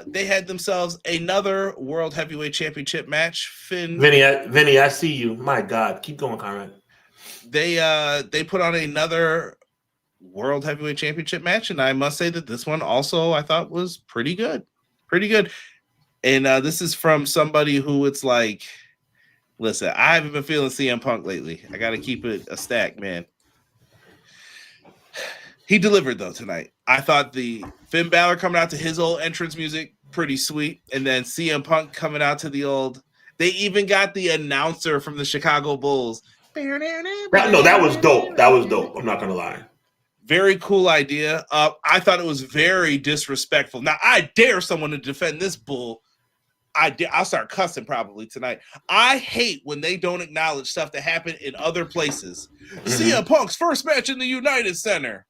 They had themselves another World Heavyweight Championship match. Vinny, I see you. My God, keep going, Conrad. They put on another World Heavyweight Championship match, and I must say that this one also I thought was pretty good. And this is from somebody who it's like, listen, I haven't been feeling CM Punk lately. I got to keep it a stack, man. He delivered though tonight. I thought the Finn Balor coming out to his old entrance music pretty sweet, and then CM Punk coming out to the old. They even got the announcer from the Chicago Bulls. That was dope. I'm not gonna lie. Very cool idea. I thought it was very disrespectful. Now, I dare someone to defend this bull. I'll start cussing probably tonight. I hate when they don't acknowledge stuff that happened in other places. CM Punk's first match in the United Center.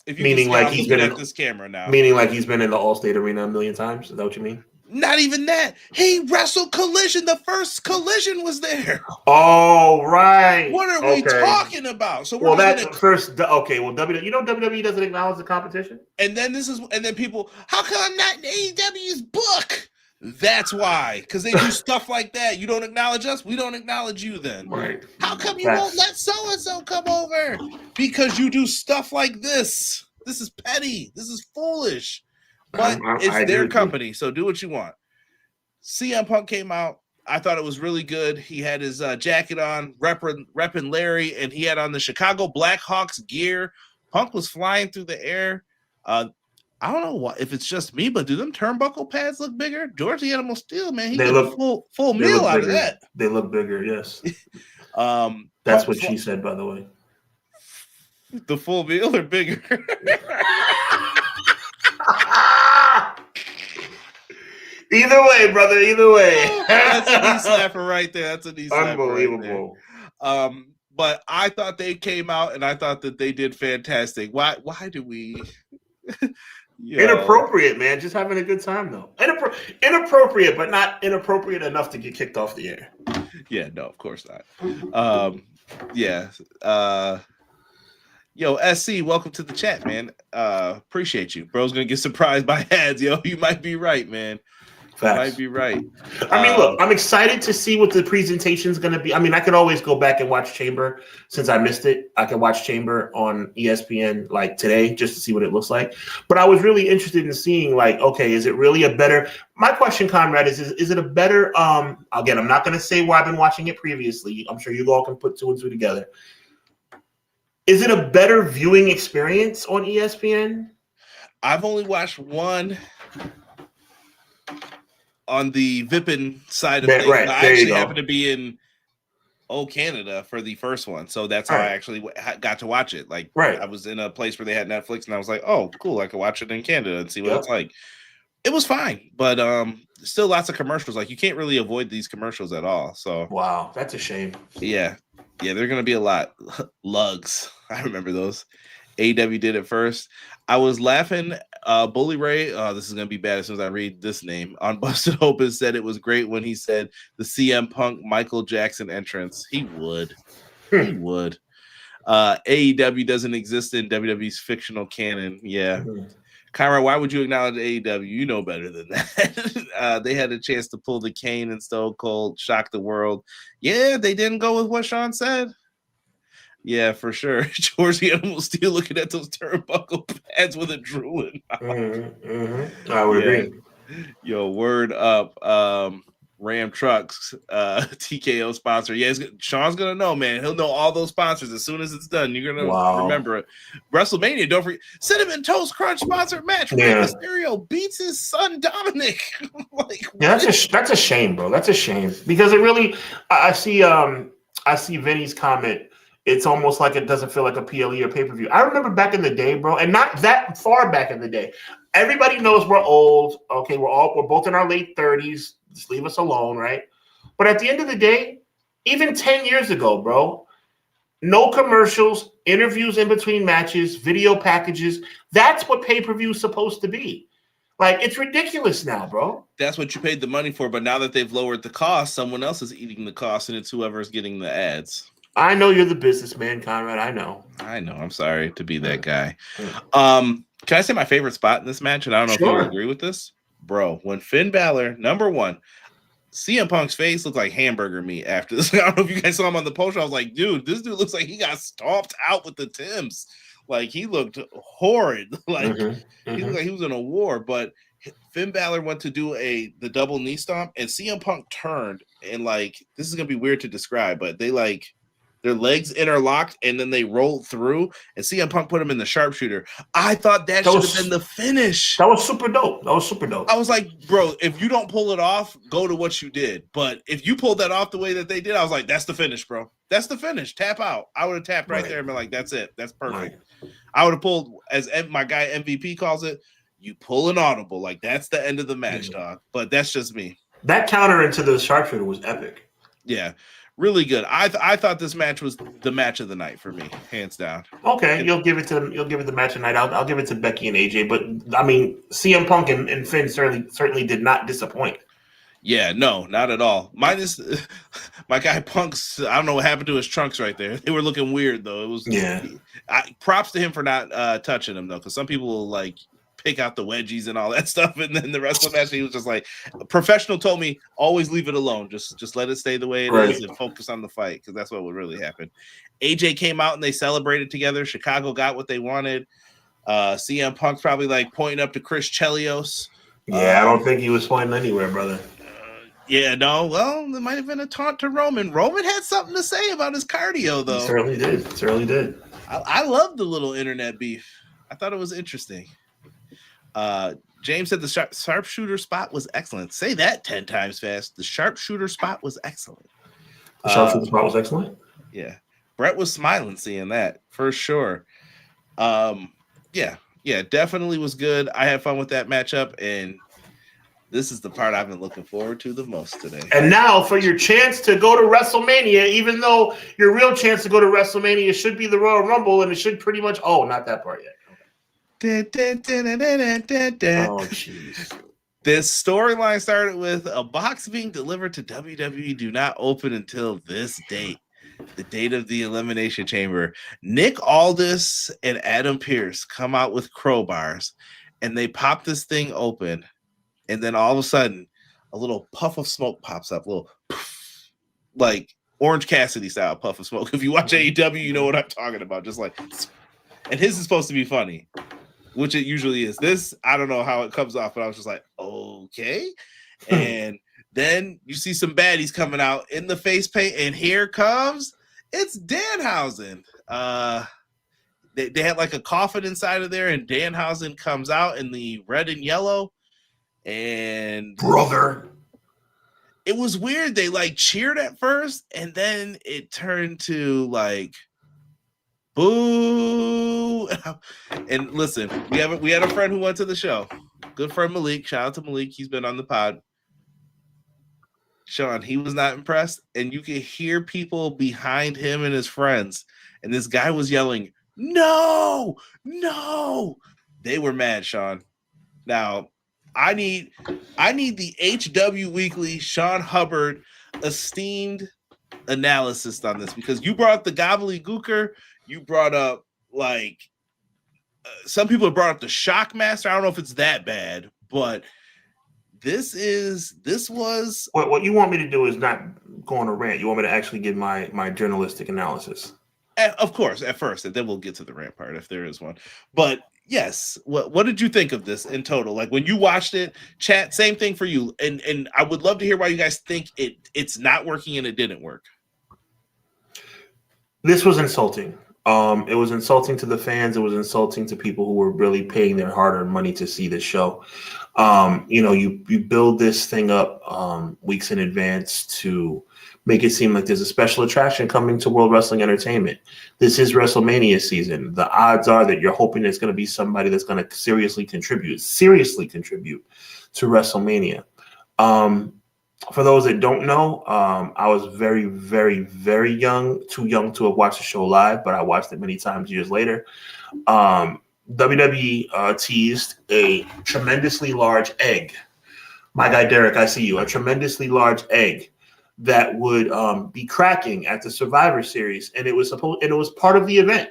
If you meaning like he's been in this camera now. Meaning like he's been in the Allstate Arena a million times. Is that what you mean? Not even that. He wrestled Collision. The first Collision was there. Oh, right. What are we talking about? So well, that's first. Okay, well, WWE doesn't acknowledge the competition. And then people, how come I'm not in AEW's book? That's why, because they do stuff like that. You don't acknowledge us, we don't acknowledge you. Then, right? How come you won't let so and so come over? Because you do stuff like this. This is petty. This is foolish. But it's their company, so do what you want. CM Punk came out. I thought it was really good. He had his jacket on, repping Larry, and he had on the Chicago Blackhawks gear. Punk was flying through the air. I don't know if it's just me, but do them turnbuckle pads look bigger? George the Animal Steel, man, he got a full meal out of that. They look bigger, yes. That's what she said, by the way. The full meal or bigger? Either way, brother. Either way. That's a knee slapper right there. That's a knee slapper. Unbelievable. Right there. But I thought they came out, and I thought that they did fantastic. Why do we? Inappropriate, man. Just having a good time, though. Inappropriate, but not inappropriate enough to get kicked off the air. Yeah, no, of course not. Yeah. Yo, SC, welcome to the chat, man. Appreciate you. Bro's gonna get surprised by ads. Yo, you might be right, man. Facts. Might be right. I mean, look, I'm excited to see what the presentation is going to be. I mean, I could always go back and watch Chamber since I missed it. I can watch Chamber on ESPN like today just to see what it looks like. But I was really interested in seeing like, okay, is it really a better? My question, Conrad, is it a better? Again, I'm not going to say where I've been watching it previously. I'm sure you all can put 2 and 2 together. Is it a better viewing experience on ESPN? I've only watched one on the Vipin side of things. Right, I actually happened to be in Canada for the first one, so that's how I actually got to watch it. Like, I was in a place where they had Netflix, and I was like, "Oh, cool! I could watch it in Canada and see what it's like." It was fine, but still lots of commercials. Like, you can't really avoid these commercials at all. So, wow, that's a shame. Yeah, they're gonna be a lot. Lugs, I remember those. AEW did it first. I was laughing. Bully Ray, this is going to be bad as soon as I read this name, on Busted Open said it was great when he said the CM Punk Michael Jackson entrance. He would. He would. AEW doesn't exist in WWE's fictional canon. Yeah. Kyra, why would you acknowledge AEW? You know better than that. They had a chance to pull the Kane and Stone Cold, shock the world. Yeah, they didn't go with what Sean said. Yeah, for sure. George the Animal Steel looking at those turnbuckle pads with a drooling. I would agree. Yo, word up. Ram Trucks, TKO sponsor. Yeah, Sean's gonna know, man. He'll know all those sponsors as soon as it's done. You're gonna remember it. WrestleMania, don't forget. Cinnamon Toast Crunch sponsored match. Rey Mysterio beats his son Dominic. That's a shame, bro. That's a shame because it really. I see Vinny's comment. It's almost like it doesn't feel like a PLE or pay-per-view. I remember back in the day, bro, and not that far back in the day. Everybody knows we're old. Okay, we're both in our late 30s. Just leave us alone, right? But at the end of the day, even 10 years ago, bro, no commercials, interviews in between matches, video packages. That's what pay-per-view is supposed to be. Like, it's ridiculous now, bro. That's what you paid the money for, but now that they've lowered the cost, someone else is eating the cost, and it's whoever's getting the ads. I know you're the businessman, Conrad. I know. I'm sorry to be that guy. Can I say my favorite spot in this match? And I don't know if you agree with this. Bro, when Finn Balor, number one, CM Punk's face looked like hamburger meat after this. I don't know if you guys saw him on the post. I was like, dude, this dude looks like he got stomped out with the Timbs. Like, he looked horrid. Like, he looked like he was in a war. But Finn Balor went to do the double knee stomp, and CM Punk turned, and, like, this is going to be weird to describe, but they, like, their legs interlocked, and then they rolled through, and CM Punk put him in the sharpshooter. I thought that should have been the finish. That was super dope. I was like, bro, if you don't pull it off, go to what you did. But if you pulled that off the way that they did, I was like, that's the finish, bro. That's the finish. Tap out. I would have tapped right there and been like, that's it. That's perfect. Right. I would have pulled, as my guy MVP calls it, you pull an audible. Like, that's the end of the match, dog. But that's just me. That counter into the sharpshooter was epic. Yeah. Really good. I thought this match was the match of the night for me, hands down. Okay, you'll give it the match of the night. I'll give it to Becky and AJ, but I mean, CM Punk and Finn certainly did not disappoint. Yeah, no, not at all. Minus my guy Punk's. I don't know what happened to his trunks right there. They were looking weird though. It was props to him for not touching them though, because some people will like pick out the wedgies and all that stuff, and then the rest of the match he was just like, professional told me always leave it alone, just let it stay the way it is and focus on the fight, because that's what would really happen. AJ came out and they celebrated together. Chicago got what they wanted. CM Punk's probably like pointing up to Chris Chelios. I don't think he was pointing anywhere, brother. Well, there might have been a taunt to Roman. Roman had something to say about his cardio though. He certainly did. I love the little internet beef. I thought it was interesting. James said the sharpshooter spot was excellent. Say that 10 times fast. The sharpshooter spot was excellent. The sharpshooter spot was excellent? Yeah. Brett was smiling seeing that for sure. Yeah, definitely was good. I had fun with that matchup, and this is the part I've been looking forward to the most today. And now for your chance to go to WrestleMania, even though your real chance to go to WrestleMania should be the Royal Rumble, and it should pretty much not that part yet. Oh, jeez. This storyline started with a box being delivered to WWE do not open until this date, the date of the Elimination Chamber. Nick Aldis and Adam Pearce come out with crowbars, and they pop this thing open, and then all of a sudden, a little puff of smoke pops up, little poof, like Orange Cassidy style puff of smoke. If you watch AEW, you know what I'm talking about. Just like, and his is supposed to be funny, which it usually is. This, I don't know how it comes off, but I was just like, okay. And then you see some baddies coming out in the face paint, and here comes, it's Danhausen. They had like a coffin inside of there, and Danhausen comes out in the red and yellow. And brother, it was weird. They like cheered at first, and then it turned to like, boo. And listen, we had a friend who went to the show. Good friend Malik. Shout out to Malik. He's been on the pod. Sean, he was not impressed, and you could hear people behind him and his friends, and this guy was yelling, No. They were mad, Sean. Now, I need the HW Weekly Sean Hubbard esteemed analysis on this, because you brought up the gobbledygooker, you brought up some people have brought up the Shockmaster. I don't know if it's that bad, but this was what you want me to do is not go on a rant. You want me to actually give my journalistic analysis. Of course, at first, and then we'll get to the rant part if there is one. But yes, what did you think of this in total? Like when you watched it, chat, same thing for you. And I would love to hear why you guys think it's not working and it didn't work. This was insulting. It was insulting to the fans. It was insulting to people who were really paying their hard-earned money to see this show. You build this thing up weeks in advance to make it seem like there's a special attraction coming to World Wrestling Entertainment. This is WrestleMania season. The odds are that you're hoping there's going to be somebody that's going to seriously contribute to WrestleMania. For those that don't know, I was very, very, very young, too young to have watched the show live, but I watched it many times years later. WWE teased a tremendously large egg. My guy Derek, I see you. A tremendously large egg that would be cracking at the Survivor Series, and it was part of the event,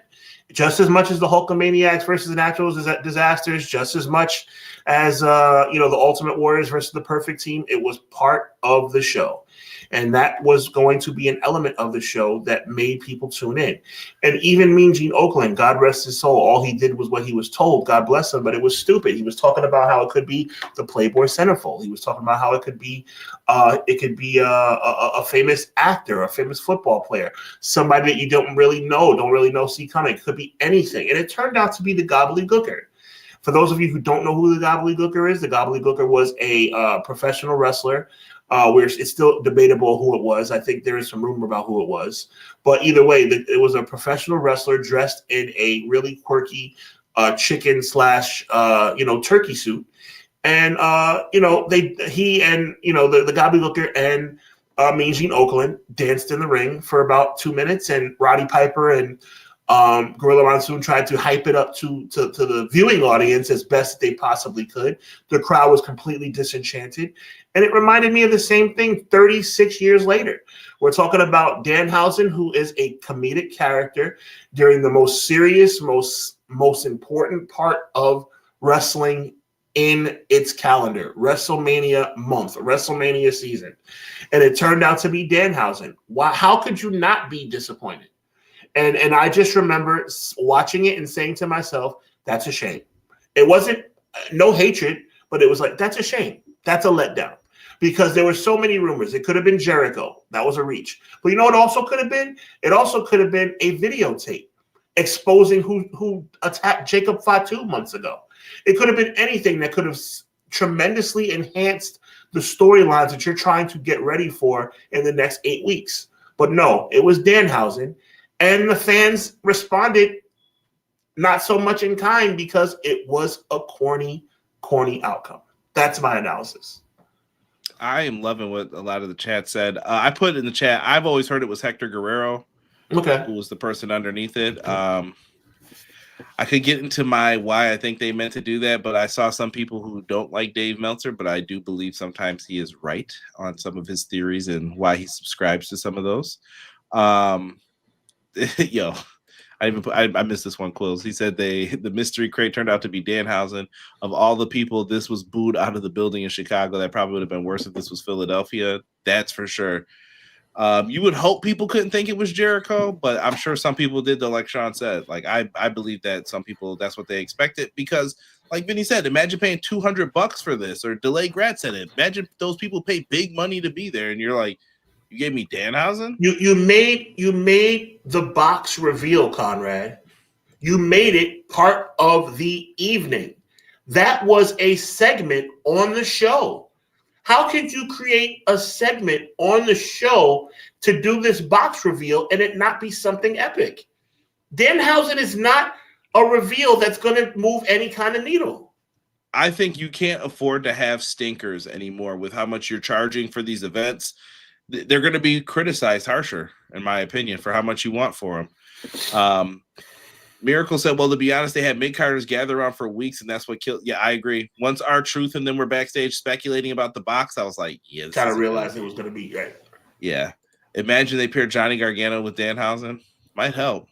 just as much as the Hulkamaniacs versus the Natural Disasters, just as much as the Ultimate Warriors versus the Perfect Team. It was part of the show, and that was going to be an element of the show that made people tune in. And even Mean Gene Okerlund, God rest his soul, all he did was what he was told. God bless him, but it was stupid. He was talking about how it could be the Playboy centerfold. He was talking about how it could be a famous actor, a famous football player, somebody that you don't really know, see coming. It could be anything, and it turned out to be the gobbledygooker. For those of you who don't know who the gobbledygooker is, the gobbledygooker was a professional wrestler. Where it's still debatable who it was. I think there is some rumor about who it was. But either way, it was a professional wrestler dressed in a really quirky chicken / turkey suit. And, he and, the gobbledygooker and Mean Gene Okerlund danced in the ring for about 2 minutes. And Roddy Piper and Gorilla Monsoon tried to hype it up to the viewing audience as best they possibly could. The crowd was completely disenchanted. And it reminded me of the same thing 36 years later. We're talking about Danhausen, who is a comedic character during the most serious, most important part of wrestling in its calendar, WrestleMania month, WrestleMania season. And it turned out to be Danhausen. How could you not be disappointed? And I just remember watching it and saying to myself, that's a shame. It wasn't no hatred, but it was like, that's a shame. That's a letdown. Because there were so many rumors. It could have been Jericho. That was a reach. But you know what it also could have been? It also could have been a videotape exposing who attacked Jacob Fatu months ago. It could have been anything that could have tremendously enhanced the storylines that you're trying to get ready for in the next 8 weeks. But no, it was Danhausen. And the fans responded not so much in kind because it was a corny outcome. That's my analysis. I am loving what a lot of the chat said. I put in the chat, I've always heard it was Hector Guerrero, who was the person underneath it. I could get into why I think they meant to do that, but I saw some people who don't like Dave Meltzer, but I do believe sometimes he is right on some of his theories and why he subscribes to some of those. I missed this one, Quills. He said the mystery crate turned out to be Danhausen. Of all the people, this was booed out of the building in Chicago. That probably would have been worse if this was Philadelphia. That's for sure. You would hope people couldn't think it was Jericho, but I'm sure some people did, though, like Sean said. Like, I believe that some people, that's what they expected, because, like Vinny said, imagine paying $200 for this, or Delay Grat said it. Imagine those people pay big money to be there, and you're like, you gave me Danhausen? You made the box reveal, Conrad. You made it part of the evening. That was a segment on the show. How could you create a segment on the show to do this box reveal and it not be something epic? Danhausen is not a reveal that's going to move any kind of needle. I think you can't afford to have stinkers anymore with how much you're charging for these events. They're going to be criticized harsher, in my opinion, for how much you want for them. Miracle said, well, to be honest, they had mid-carders gather around for weeks, and that's what killed. Yeah, I agree. Once R-Truth and then we're backstage speculating about the box, I was like, yeah. Kind of realized it was going to be, right? Yeah. Imagine they pair Johnny Gargano with Danhausen. Might help.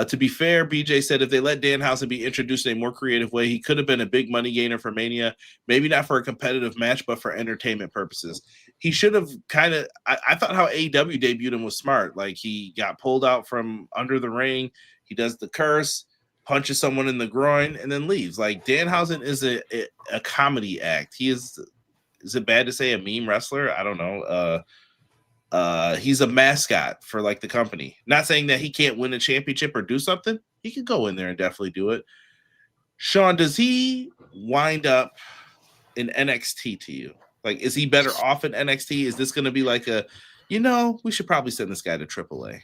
To be fair, BJ said if they let Danhausen be introduced in a more creative way, he could have been a big money gainer for Mania. Maybe not for a competitive match, but for entertainment purposes. He should have kind of – I thought how AEW debuted him was smart. Like, he got pulled out from under the ring. He does the curse, punches someone in the groin, and then leaves. Like, Danhausen is a comedy act. He is it bad to say a meme wrestler? I don't know. He's a mascot for like the company. Not saying that he can't win a championship or do something. He could go in there and definitely do it. Sean, does he wind up in NXT to you? Like, is he better off in NXT? Is this going to be like we should probably send this guy to AAA?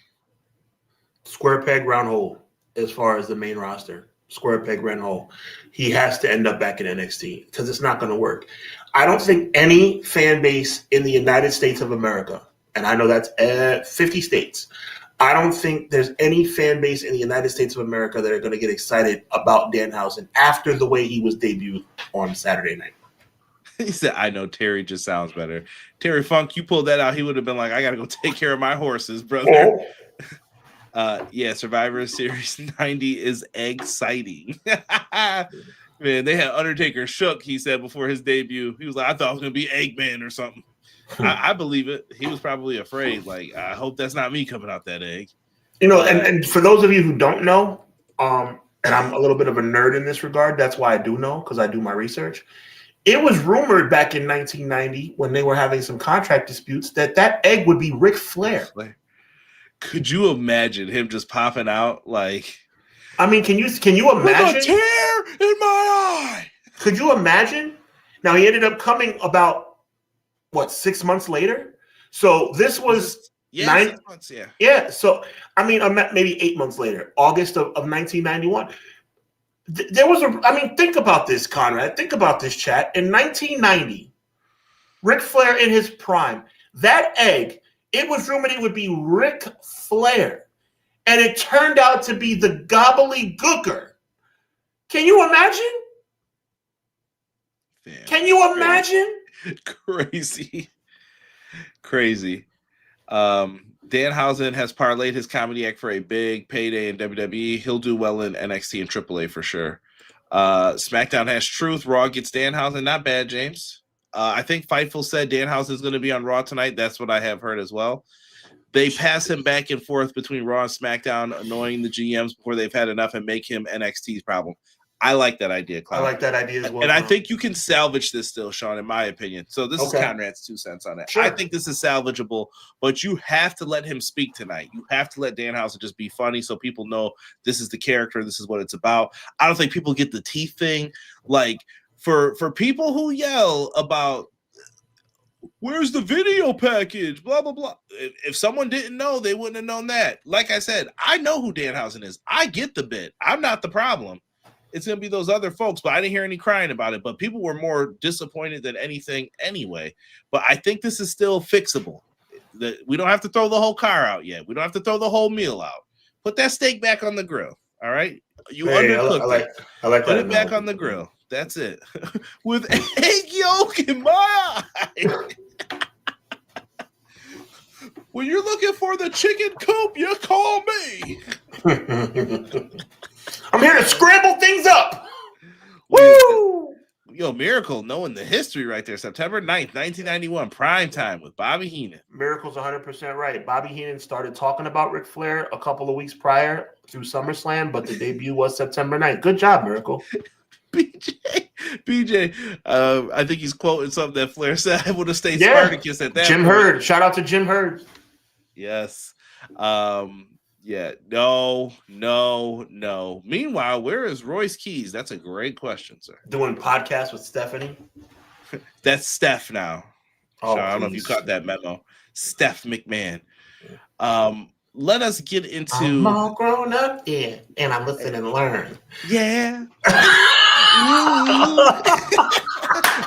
Square peg, round hole as far as the main roster. Square peg, round hole. He has to end up back in NXT because it's not going to work. I don't think any fan base in the United States of America, and I know that's 50 states, I don't think there's any fan base in the United States of America that are going to get excited about Danhausen after the way he was debuted on Saturday night. He said, I know Terry just sounds better. Terry Funk, you pulled that out. He would have been like, I got to go take care of my horses, brother. Oh. Survivor Series 90 is exciting. Man, they had Undertaker shook, he said, before his debut. He was like, I thought it was going to be Eggman or something. I believe it. He was probably afraid. Like, I hope that's not me coming out that egg. And for those of you who don't know, and I'm a little bit of a nerd in this regard, that's why I do know, because I do my research. It was rumored back in 1990 when they were having some contract disputes that egg would be Ric Flair. Could you imagine him just popping out like? I mean, can you imagine? With a tear in my eye. Could you imagine? Now he ended up coming about 6 months later. So this was 6 months. Yeah. So I mean, maybe 8 months later, August of 1991. There was think about this, Conrad. Think about this, chat. In 1990, Ric Flair in his prime. That egg. It was rumored it would be Ric Flair, and it turned out to be the gobbledygooker. Can you imagine? Damn. Can you imagine? Crazy. Danhausen has parlayed his comedy act for a big payday in WWE. He'll do well in NXT and AAA for sure. SmackDown has Truth. Raw gets Danhausen. Not bad, James. I think Fightful said Danhausen is going to be on Raw tonight. That's what I have heard as well. They pass him back and forth between Raw and SmackDown, annoying the GMs before they've had enough and make him NXT's problem. I like that idea, Cloud. I like that idea as well. And I think you can salvage this still, Sean, in my opinion. So this is Conrad's 2 cents on it. Sure. I think this is salvageable, but you have to let him speak tonight. You have to let Danhausen just be funny so people know this is the character, this is what it's about. I don't think people get the teeth thing. Like, for people who yell about where's the video package, blah, blah, blah. If someone didn't know, they wouldn't have known that. Like I said, I know who Danhausen is. I get the bit. I'm not the problem. It's going to be those other folks, but I didn't hear any crying about it. But people were more disappointed than anything anyway. But I think this is still fixable. We don't have to throw the whole car out yet. We don't have to throw the whole meal out. Put that steak back on the grill, all right? You undercooked it. I like Put it back on the grill. That's it. With egg yolk in my eye. When you're looking for the chicken coop, you call me. I'm here to scramble things up. Woo! Yo, Miracle, knowing the history right there. September 9th, 1991, prime time with Bobby Heenan. Miracle's 100% right. Bobby Heenan started talking about Ric Flair a couple of weeks prior through SummerSlam, but the debut was September 9th. Good job, Miracle. BJ, I think he's quoting something that Flair said. I would have stayed Spartacus at that Jim point. Hurd. Shout out to Jim Hurd. Yes. No. Meanwhile, where is Royce Keys? That's a great question, sir. Doing podcasts with Stephanie. That's Steph now. Oh, I don't know if you caught that memo. Steph McMahon. Let us get into. I'm all grown up, and I'm listening and learn. Yeah.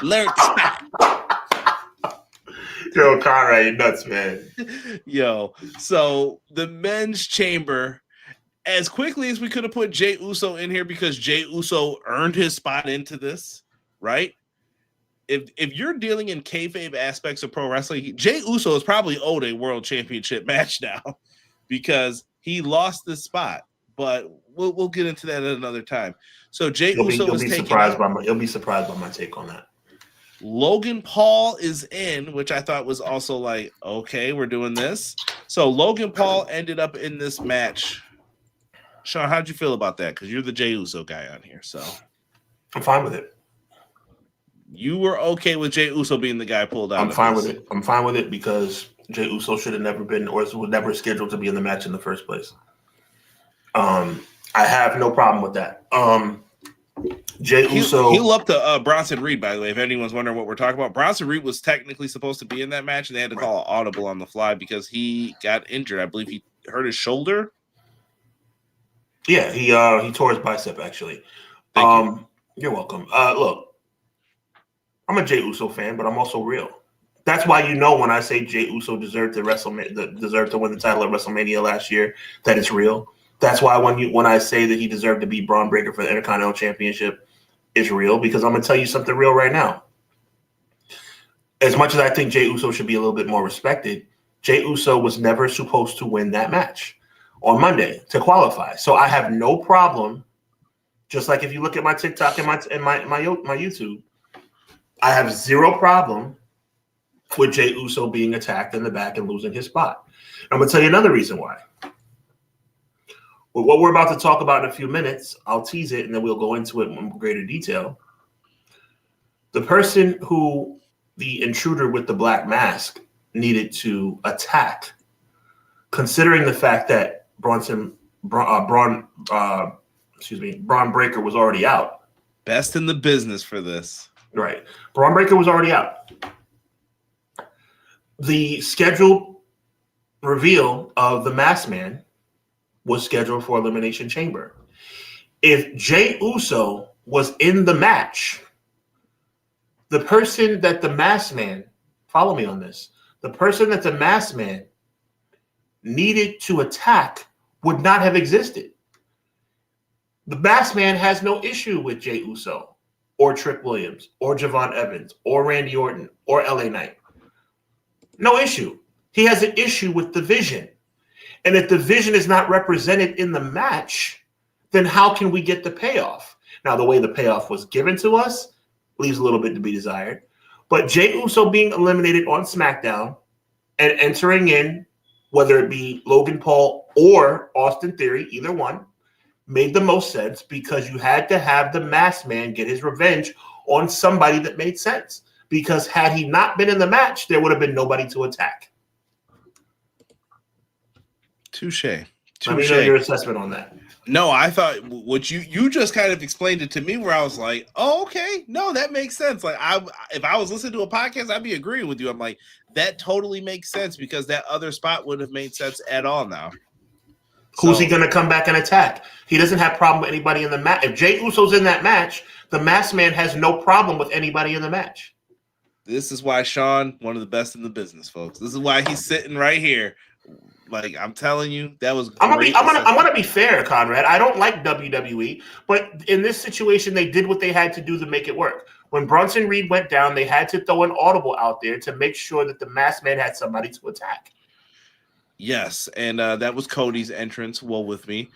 Learn. Yo, Conrad, you nuts, man. Yo, so the men's chamber as quickly as we could have put Jey Uso in here because Jey Uso earned his spot into this, right? If you're dealing in kayfabe aspects of pro wrestling, Jey Uso is probably owed a world championship match now because he lost this spot. But we'll get into that at another time. So Jey Uso is taking. You'll be surprised by my take on that. Logan Paul is in, which I thought was also like, okay, we're doing this. So Logan Paul ended up in this match. Sean, how'd you feel about that? Because you're the Jey Uso guy on here. So I'm fine with it. You were okay with Jey Uso being the guy pulled out. I'm fine with it. I'm fine with it because Jey Uso should have never been, or was never scheduled to be in the match in the first place. I have no problem with that. Jey Uso. He'll up to Bronson Reed, by the way, if anyone's wondering what we're talking about. Bronson Reed was technically supposed to be in that match, and they had to call an audible on the fly because he got injured. I believe he hurt his shoulder. Yeah, he tore his bicep, actually. Thank you. You're welcome. Look, I'm a Jey Uso fan, but I'm also real. That's why you know when I say Jey Uso deserved to win the title at WrestleMania last year, that it's real. That's why when I say that he deserved to beat Braun Breaker for the Intercontinental Championship, it's real, because I'm going to tell you something real right now. As much as I think Jey Uso should be a little bit more respected, Jey Uso was never supposed to win that match on Monday to qualify. So I have no problem, just like if you look at my TikTok and my YouTube, I have zero problem with Jey Uso being attacked in the back and losing his spot. I'm going to tell you another reason why. Well, what we're about to talk about in a few minutes, I'll tease it and then we'll go into it in greater detail. The person who the intruder with the black mask needed to attack, considering the fact that Braun Breaker was already out. Best in the business for this. Right. Braun Breaker was already out. The scheduled reveal of the Masked Man was scheduled for Elimination Chamber. If Jey Uso was in the match, the person that the Masked Man, follow me on this, the person that the Masked Man needed to attack would not have existed. The Masked Man has no issue with Jey Uso or Trick Williams or Javon Evans or Randy Orton or LA Knight. No issue. He has an issue with the Vision. And if the Vision is not represented in the match, then how can we get the payoff? Now, the way the payoff was given to us leaves a little bit to be desired. But Jey Uso being eliminated on SmackDown and entering in, whether it be Logan Paul or Austin Theory, either one, made the most sense because you had to have the Masked Man get his revenge on somebody that made sense. Because had he not been in the match, there would have been nobody to attack. Touche. Let me know your assessment on that. No, I thought what you just kind of explained it to me where I was like, oh, okay. No, that makes sense. Like if I was listening to a podcast, I'd be agreeing with you. I'm like, that totally makes sense because that other spot wouldn't have made sense at all now. Who's he going to come back and attack? He doesn't have problem with anybody in the match. If Jey Uso's in that match, the Masked Man has no problem with anybody in the match. This is why Sean, one of the best in the business, folks. This is why he's sitting right here. Like I'm telling you, that was great. I'm gonna be fair, Conrad. I don't like WWE, but in this situation, they did what they had to do to make it work. When Bronson Reed went down, they had to throw an audible out there to make sure that the Masked Man had somebody to attack. Yes, and that was Cody's entrance. Well, with me,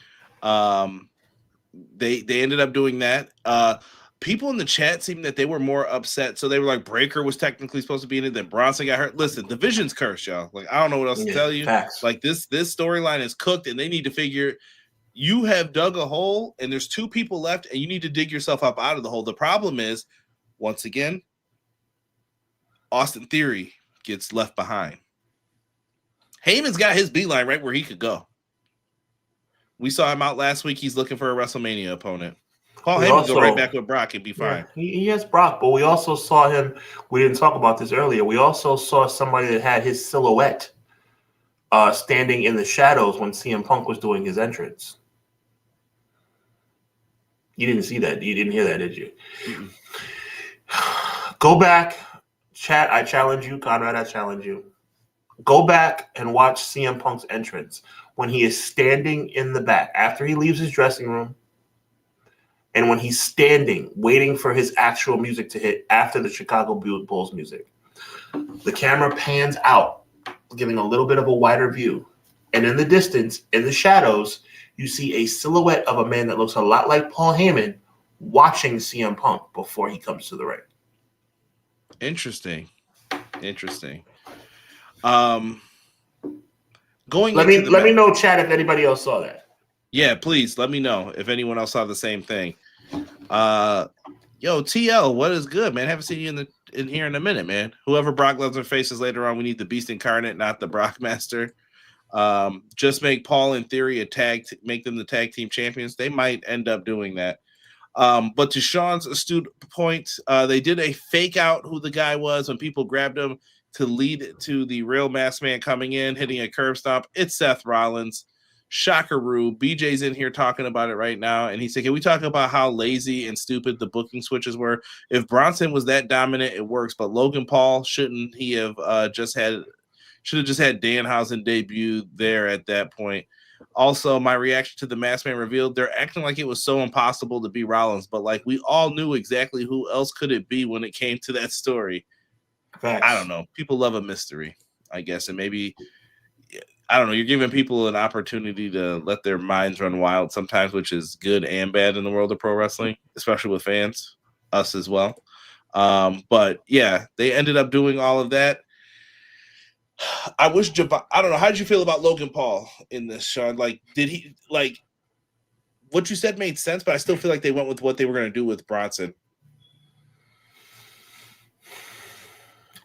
they ended up doing that. People in the chat seemed that they were more upset. So they were like, Breaker was technically supposed to be in it. Then Bronson got hurt. Listen, the Vision's cursed, y'all. Like, I don't know what else to tell you. Facts. Like this storyline is cooked and they need to figure you have dug a hole and there's two people left and you need to dig yourself up out of the hole. The problem is, once again, Austin Theory gets left behind. Heyman's got his beeline right where he could go. We saw him out last week. He's looking for a WrestleMania opponent. Paul Heyman go right back with Brock and be fine. Yeah, he has Brock, but we also saw him. We didn't talk about this earlier. We also saw somebody that had his silhouette standing in the shadows when CM Punk was doing his entrance. You didn't see that. You didn't hear that, did you? Mm-mm. Go back, chat. I challenge you, Conrad. I challenge you. Go back and watch CM Punk's entrance when he is standing in the back after he leaves his dressing room, and when he's standing waiting for his actual music to hit after the Chicago Bulls music. The camera pans out, giving a little bit of a wider view. And in the distance, in the shadows, you see a silhouette of a man that looks a lot like Paul Heyman watching CM Punk before he comes to the ring. Interesting. Let me know, chat, if anybody else saw that. Yeah, please let me know if anyone else saw the same thing. Yo, TL, what is good, man? Haven't seen you in here in a minute, man. Whoever Brock Lesnar faces later on, we need the Beast Incarnate, not the Brockmaster. Just make Paul, in theory, make them the tag team champions. They might end up doing that. But to Sean's astute point, they did a fake out who the guy was when people grabbed him to lead to the real masked man coming in, hitting a curb stomp. It's Seth Rollins. Shockaroo. BJ's in here talking about it right now, and he said, can we talk about how lazy and stupid the booking switches were? If Bronson was that dominant, it works, but Logan Paul, shouldn't he have just had Danhausen debut there at that point? Also, my reaction to the Masked Man revealed, they're acting like it was so impossible to be Rollins, but like we all knew exactly who else could it be when it came to that story. Facts. I don't know. People love a mystery, I guess, and maybe, I don't know, you're giving people an opportunity to let their minds run wild sometimes, which is good and bad in the world of pro wrestling, especially with fans, us as well. But yeah, they ended up doing all of that. I wish I don't know. How did you feel about Logan Paul in this, Sean? Like, did he, like, what you said made sense, but I still feel like they went with what they were going to do with Bronson.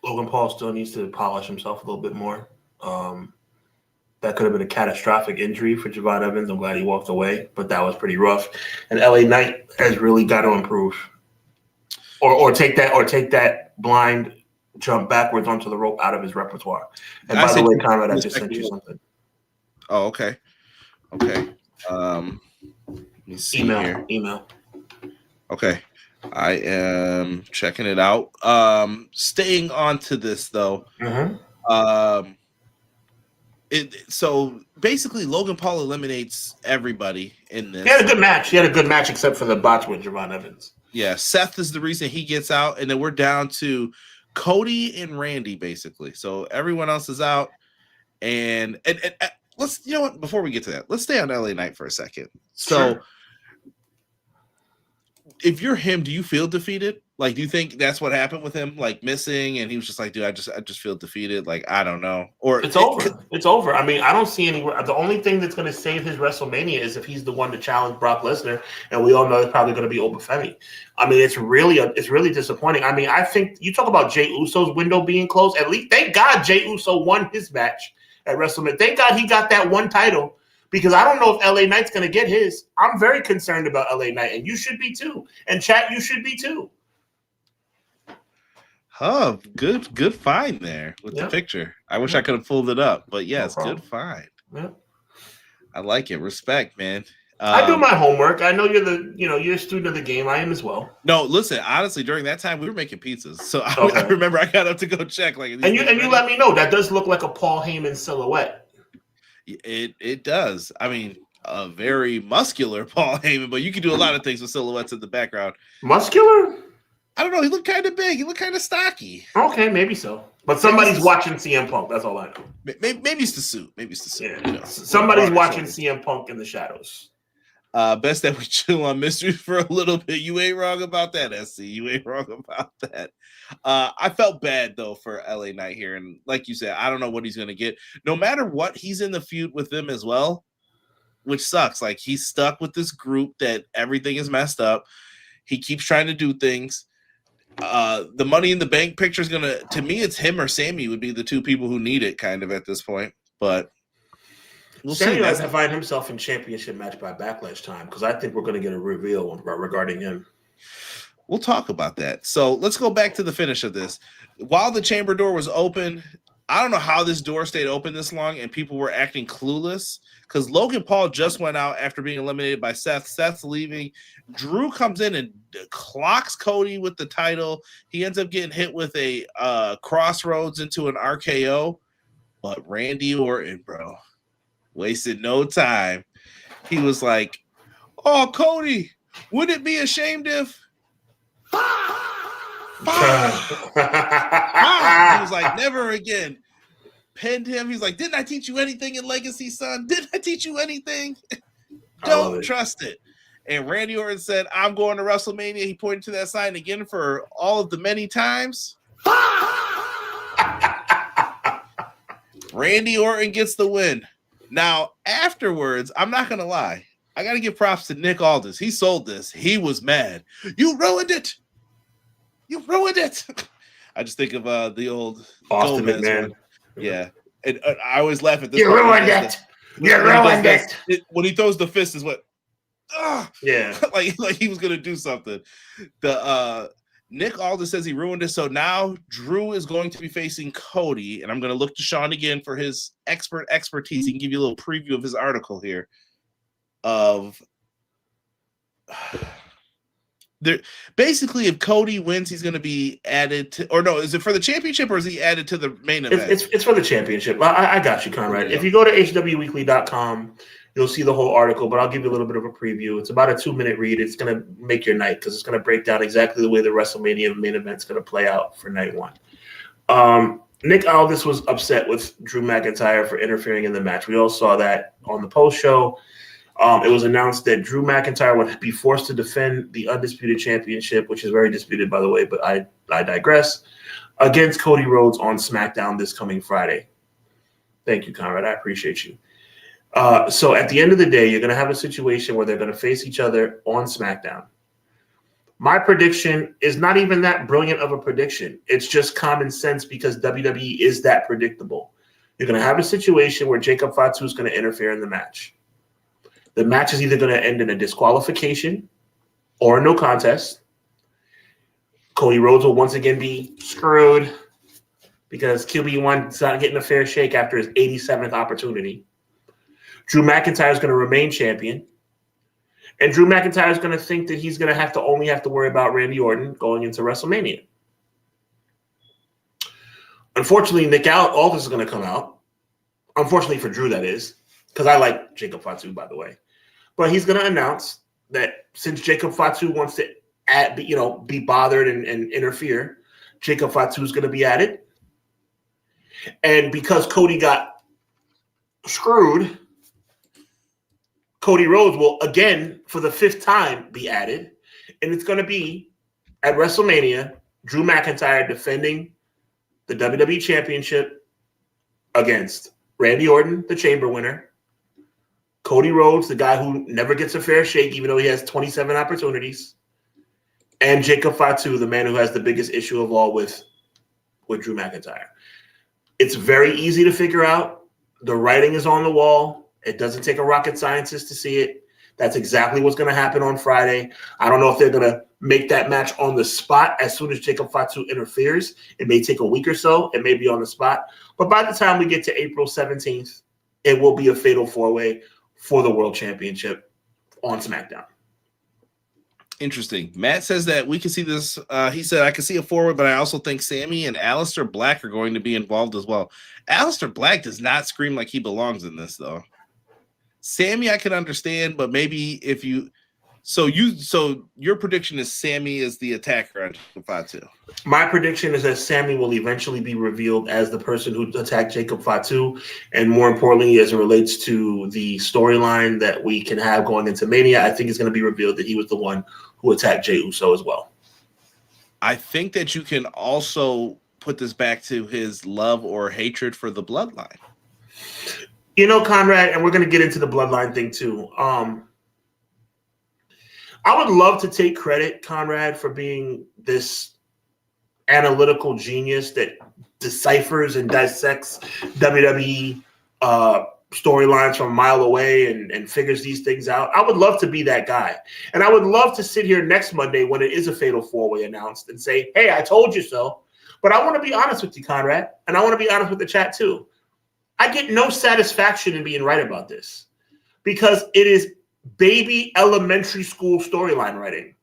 Logan Paul still needs to polish himself a little bit more. That could have been a catastrophic injury for Javon Evans. I'm glad he walked away, but that was pretty rough. And LA Knight has really got to improve, or take that blind jump backwards onto the rope out of his repertoire. And by the way, Conrad, I just sent you something. Oh, okay. Let me see here. Email. Okay. I am checking it out. Staying on to this though. Mm-hmm. So basically Logan Paul eliminates everybody in this. He had a good match except for the botch with Javon Evans. Yeah, Seth is the reason he gets out, and then we're down to Cody and Randy basically. So everyone else is out, and let's, you know what, before we get to that, let's stay on LA Knight for a second. So sure. If you're him, do you feel defeated? Like, do you think that's what happened with him, like missing, and he was just like, dude, I just feel defeated. Like, I don't know. Or it's over. It's over. I mean, I don't see anywhere. The only thing that's going to save his WrestleMania is if he's the one to challenge Brock Lesnar, and we all know it's probably going to be Obafemi. I mean, it's really disappointing. I mean, I think you talk about Jey Uso's window being closed. At least, thank God Jey Uso won his match at WrestleMania. Thank God he got that one title. Because I don't know if LA Knight's going to get his. I'm very concerned about LA Knight, and you should be too. And chat, you should be too. Huh, good find there with the picture. I wish I could have pulled it up, but yes, no good find. Yeah. I like it. Respect, man. I do my homework. I know you're a student of the game. I am as well. No, listen, honestly, during that time we were making pizzas, so I remember I got up to go check. Like, and you let me know that does look like a Paul Heyman silhouette. It does. I mean, a very muscular Paul Heyman, but you can do a lot of things with silhouettes in the background. Muscular? I don't know. He looked kind of big. He looked kind of stocky. Okay, maybe so. But somebody's watching CM Punk. That's all I know. Maybe it's the suit. Yeah. You know, somebody's watching CM Punk in the shadows. Best that we chill on mysteries for a little bit. You ain't wrong about that, SC. You ain't wrong about that. I felt bad, though, for LA Knight here. And like you said, I don't know what he's going to get. No matter what, he's in the feud with them as well, which sucks. Like, he's stuck with this group that everything is messed up. He keeps trying to do things. The Money in the Bank picture is going to me, it's him or Sammy would be the two people who need it kind of at this point. But we'll see. Sammy has to find himself in championship match by Backlash time because I think we're going to get a reveal regarding him. We'll talk about that. So let's go back to the finish of this. While the chamber door was open, I don't know how this door stayed open this long and people were acting clueless because Logan Paul just went out after being eliminated by Seth. Seth's leaving. Drew comes in and clocks Cody with the title. He ends up getting hit with a crossroads into an RKO. But Randy Orton, bro, wasted no time. He was like, "Oh, Cody, wouldn't it be ashamed if?" He was like, "Never again." Pinned him. He's like, "Didn't I teach you anything in Legacy, son? Didn't I teach you anything? Don't trust it." And Randy Orton said, "I'm going to WrestleMania." He pointed to that sign again for all of the many times. Randy Orton gets the win. Now, afterwards, I'm not going to lie. I got to give props to Nick Aldis. He sold this. He was mad. You ruined it. You ruined it. I just think of the old Austin Gomez McMahon. one. Yeah. And I always laugh at this. You ruined it. You ruined it. When he throws the fist is what? Yeah. like he was going to do something. The Nick Aldis says he ruined it. So now Drew is going to be facing Cody. And I'm going to look to Sean again for his expertise. He can give you a little preview of his article here. Basically, if Cody wins, he's going to be added to, or no, is it for the championship or is he added to the main event? It's for the championship. I got you, Conrad. If you go to hwweekly.com, you'll see the whole article, but I'll give you a little bit of a preview. It's about a 2-minute read. It's going to make your night because it's going to break down exactly the way the WrestleMania main event's going to play out for night one. Nick Aldis was upset with Drew McIntyre for interfering in the match. We all saw that on the post show. It was announced that Drew McIntyre would be forced to defend the Undisputed Championship, which is very disputed, by the way, but I digress, against Cody Rhodes on SmackDown this coming Friday. Thank you, Conrad. I appreciate you. So at the end of the day, you're going to have a situation where they're going to face each other on SmackDown. My prediction is not even that brilliant of a prediction. It's just common sense because WWE is that predictable. You're going to have a situation where Jacob Fatu is going to interfere in the match. The match is either going to end in a disqualification or a no contest. Cody Rhodes will once again be screwed because QB1 not getting a fair shake after his 87th opportunity. Drew McIntyre is going to remain champion. And Drew McIntyre is going to think that he's going to only have to worry about Randy Orton going into WrestleMania. Unfortunately, Nick Aldis is going to come out. Unfortunately for Drew, that is. Because I like Jacob Fatu, by the way. But he's going to announce that since Jacob Fatu wants to be bothered and interfere, Jacob Fatu is going to be added. And because Cody got screwed, Cody Rhodes will, again, for the 5th time, be added. And it's going to be, at WrestleMania, Drew McIntyre defending the WWE Championship against Randy Orton, the Chamber winner, Cody Rhodes, the guy who never gets a fair shake, even though he has 27 opportunities, and Jacob Fatu, the man who has the biggest issue of all with Drew McIntyre. It's very easy to figure out. The writing is on the wall. It doesn't take a rocket scientist to see it. That's exactly what's going to happen on Friday. I don't know if they're going to make that match on the spot as soon as Jacob Fatu interferes. It may take a week or so. It may be on the spot. But by the time we get to April 17th, it will be a fatal 4-way for the World Championship on SmackDown. Interesting. Matt says that we can see this. He said, I can see a 4-way, but I also think Sammy and Aleister Black are going to be involved as well. Aleister Black does not scream like he belongs in this, though. Sammy, I can understand, but maybe if you so your prediction is Sammy is the attacker on Jacob Fatu. My prediction is that Sammy will eventually be revealed as the person who attacked Jacob Fatu, and more importantly, as it relates to the storyline that we can have going into Mania, I think it's going to be revealed that he was the one who attacked Jey Uso as well. I think that you can also put this back to his love or hatred for the bloodline. You know, Conrad, and we're going to get into the bloodline thing too. I would love to take credit, Conrad, for being this analytical genius that deciphers and dissects WWE storylines from a mile away and figures these things out. I would love to be that guy. And I would love to sit here next Monday when it is a fatal 4-way announced and say, hey, I told you so. But I want to be honest with you, Conrad, and I want to be honest with the chat too. I get no satisfaction in being right about this because it is baby elementary school storyline writing.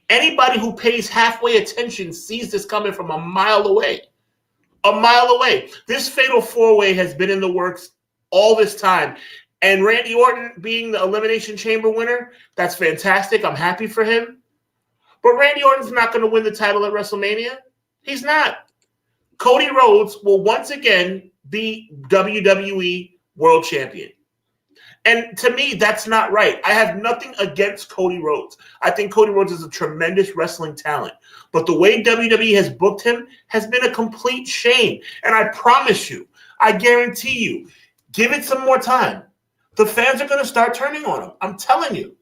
Anybody who pays halfway attention sees this coming from a mile away. a mile away. This fatal four-way has been in the works all this time. And Randy Orton being the Elimination Chamber winner, that's fantastic. I'm happy for him. But Randy Orton's not going to win the title at WrestleMania. He's not. Cody Rhodes will once again be WWE World Champion. And to me, that's not right. I have nothing against Cody Rhodes. I think Cody Rhodes is a tremendous wrestling talent. But the way WWE has booked him has been a complete shame. And I promise you, I guarantee you, give it some more time. The fans are going to start turning on him. I'm telling you.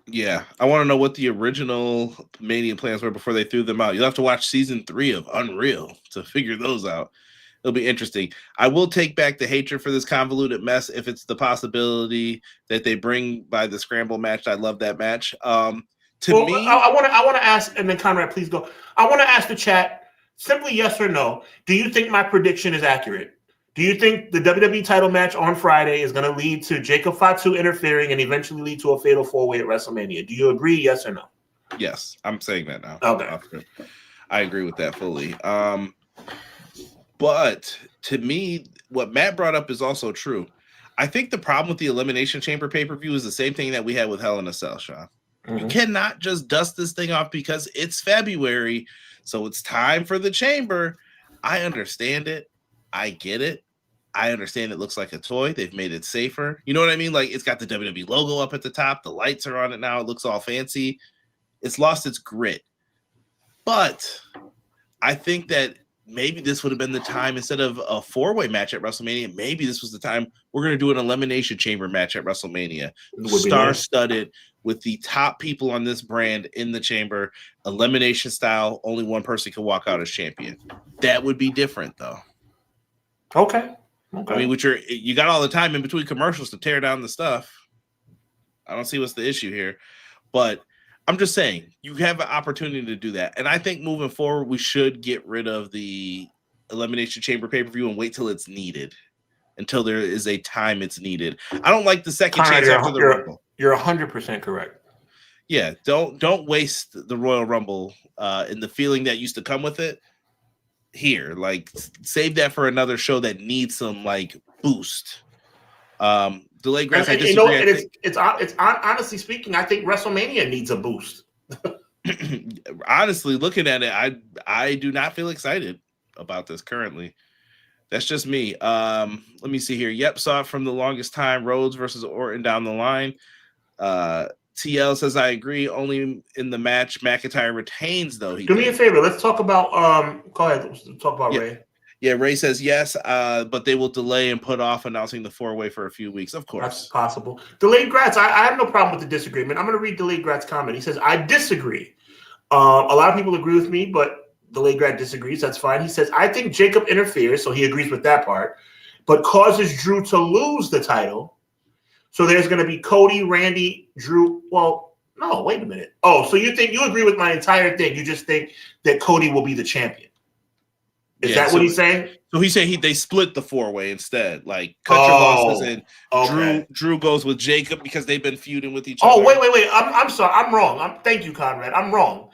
Yeah, I want to know what the original Mania plans were before they threw them out. You'll have to watch season 3 of Unreal to figure those out. It'll be interesting. I will take back the hatred for this convoluted mess if it's the possibility that they bring by the scramble match. I love that match. I want to ask, and then Conrad, please go. I want to ask the chat simply yes or no. Do you think my prediction is accurate? Do you think the WWE title match on Friday is going to lead to Jacob Fatu interfering and eventually lead to a fatal four-way at WrestleMania? Do you agree, yes or no? Yes, I'm saying that now. Okay. I agree with that fully. But to me, what Matt brought up is also true. I think the problem with the Elimination Chamber pay-per-view is the same thing that we had with Hell in a Cell, Sean. Mm-hmm. You cannot just dust this thing off because it's February, so it's time for the Chamber. I understand it. I get it. I understand it looks like a toy. They've made it safer. You know what I mean? Like, it's got the WWE logo up at the top. The lights are on it now. It looks all fancy. It's lost its grit. But I think that maybe this would have been the time, instead of a four-way match at WrestleMania, maybe this was the time we're going to do an Elimination Chamber match at WrestleMania. Star-studded with the top people on this brand in the chamber, elimination style. Only one person can walk out as champion. That would be different, though. Okay. I mean, you got all the time in between commercials to tear down the stuff. I don't see what's the issue here. But I'm just saying, you have an opportunity to do that. And I think moving forward, we should get rid of the Elimination Chamber pay-per-view and wait till it's needed, until there is a time it's needed. I don't like the second chance after the Rumble. You're 100% correct. Yeah, don't waste the Royal Rumble and the feeling that used to come with it. Here, like, save that for another show that needs some like boost. Delayed grass. I disagree. It's honestly speaking, I think WrestleMania needs a boost. Honestly, looking at it, I do not feel excited about this currently. That's just me. Let me see here. Yep, saw it from the longest time. Rhodes versus Orton down the line. TL says, I agree. Only in the match McIntyre retains, though. Do me a favor. Let's talk about go ahead. Let's talk about Ray. Yeah, Ray says yes, but they will delay and put off announcing the four-way for a few weeks. Of course. That's possible. Delayed Gratz, I have no problem with the disagreement. I'm going to read Delayed Gratz's comment. He says, I disagree. A lot of people agree with me, but Delayed Gratz disagrees. That's fine. He says, I think Jacob interferes, so he agrees with that part, but causes Drew to lose the title. So there's going to be Cody, Randy, Drew. Well, no, wait a minute. Oh, so you agree with my entire thing. You just think that Cody will be the champion. Is that what he's saying? So he's saying they split the four-way instead. Like, cut your losses, and okay. Drew goes with Jacob because they've been feuding with each other. Oh, wait. I'm sorry. I'm wrong. Thank you, Conrad. I'm wrong.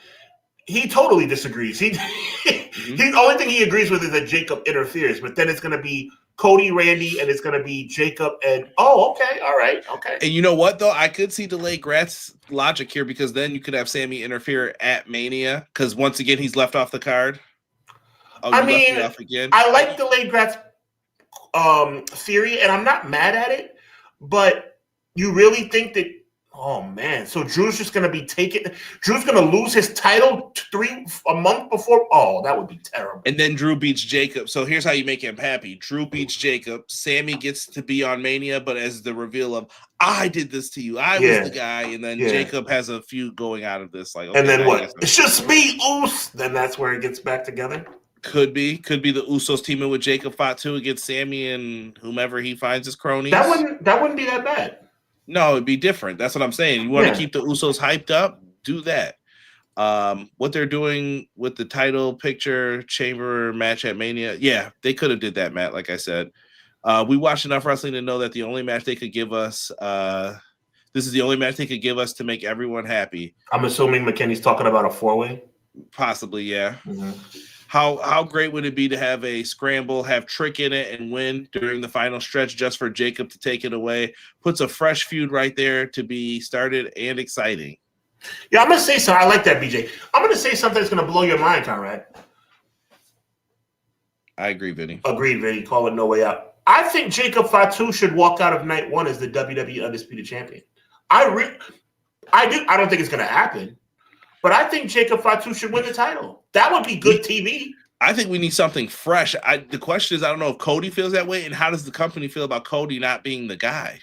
He totally disagrees. The only thing he agrees with is that Jacob interferes, but then it's going to be Cody, Randy, and it's going to be Jacob and okay, all right, okay. And you know what, though? I could see Delayed Gratz's logic here, because then you could have Sammy interfere at Mania, because once again, he's left off the card. I mean, I like Delayed Gratz's theory, and I'm not mad at it, but you really think that, oh, man, so Drew's just going to be Drew's going to lose his title a month before? Oh, that would be terrible. And then Drew beats Jacob. So here's how you make him happy. Drew beats Jacob. Sammy gets to be on Mania, but as the reveal of, I did this to you. I was the guy. And then Jacob has a feud going out of this. Like, okay, and then what? It's just me, Oos. Then that's where it gets back together. Could be the Usos teaming with Jacob Fatu against Sammy and whomever he finds his cronies. That wouldn't be that bad. No, it'd be different. That's what I'm saying. You want to keep the Usos hyped up? Do that. What they're doing with the title picture chamber match at Mania, yeah, they could have did that, Matt. Like I said, we watched enough wrestling to know that the only match they could give us, this is the only match they could give us to make everyone happy. I'm assuming McKinney's talking about a four-way. Possibly, yeah. How great would it be to have a scramble, have Trick in it, and win during the final stretch just for Jacob to take it away? Puts a fresh feud right there to be started and exciting. Yeah, I'm going to say something. I like that, BJ. I'm going to say something that's going to blow your mind, Conrad. I agree, Vinny. Agreed, Vinny. Call it no way out. I think Jacob Fatu should walk out of night one as the WWE Undisputed Champion. I do. I don't think it's going to happen, but I think Jacob Fatu should win the title. That would be good TV. I think we need something fresh. The question is, I don't know if Cody feels that way, and how does the company feel about Cody not being the guy?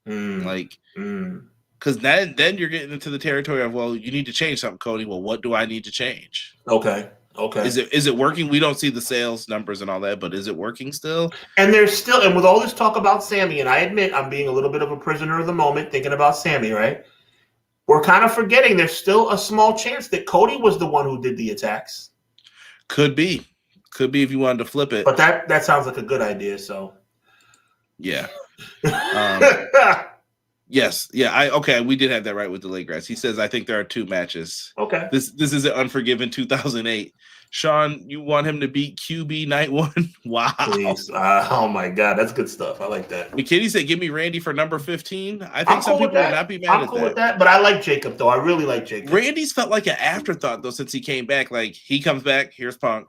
Because then you're getting into the territory of, well, you need to change something, Cody. Well, what do I need to change? Okay. Is it working? We don't see the sales numbers and all that, but is it working still? And with all this talk about Sammy, and I admit I'm being a little bit of a prisoner of the moment thinking about Sammy, right? We're kind of forgetting there's still a small chance that Cody was the one who did the attacks. Could be if you wanted to flip it. But that sounds like a good idea, so. Yeah. Yes. Yeah. Okay. We did have that right with the late grass. He says, I think there are 2 matches. Okay. This is an Unforgiven 2008. Sean, you want him to beat QB night 1? Wow. Please. Oh my God. That's good stuff. I like that. McKinney said, give me Randy for number 15. I think some people would not be mad at that. With that. But I like Jacob, though. I really like Jacob. Randy's felt like an afterthought, though, since he came back. Like, he comes back, here's Punk.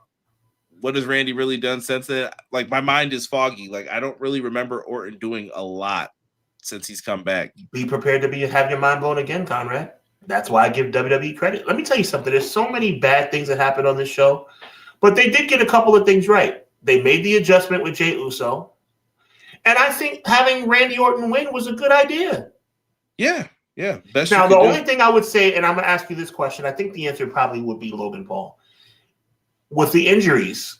What has Randy really done since then? Like, my mind is foggy. Like, I don't really remember Orton doing a lot since he's come back. Be prepared to have your mind blown again, Conrad. That's why I give WWE credit. Let me tell you something. There's so many bad things that happened on this show, but they did get a couple of things right. They made the adjustment with Jey Uso, and I think having Randy Orton win was a good idea. Yeah. Best now, the only thing I would say, and I'm going to ask you this question, I think the answer probably would be Logan Paul. With the injuries,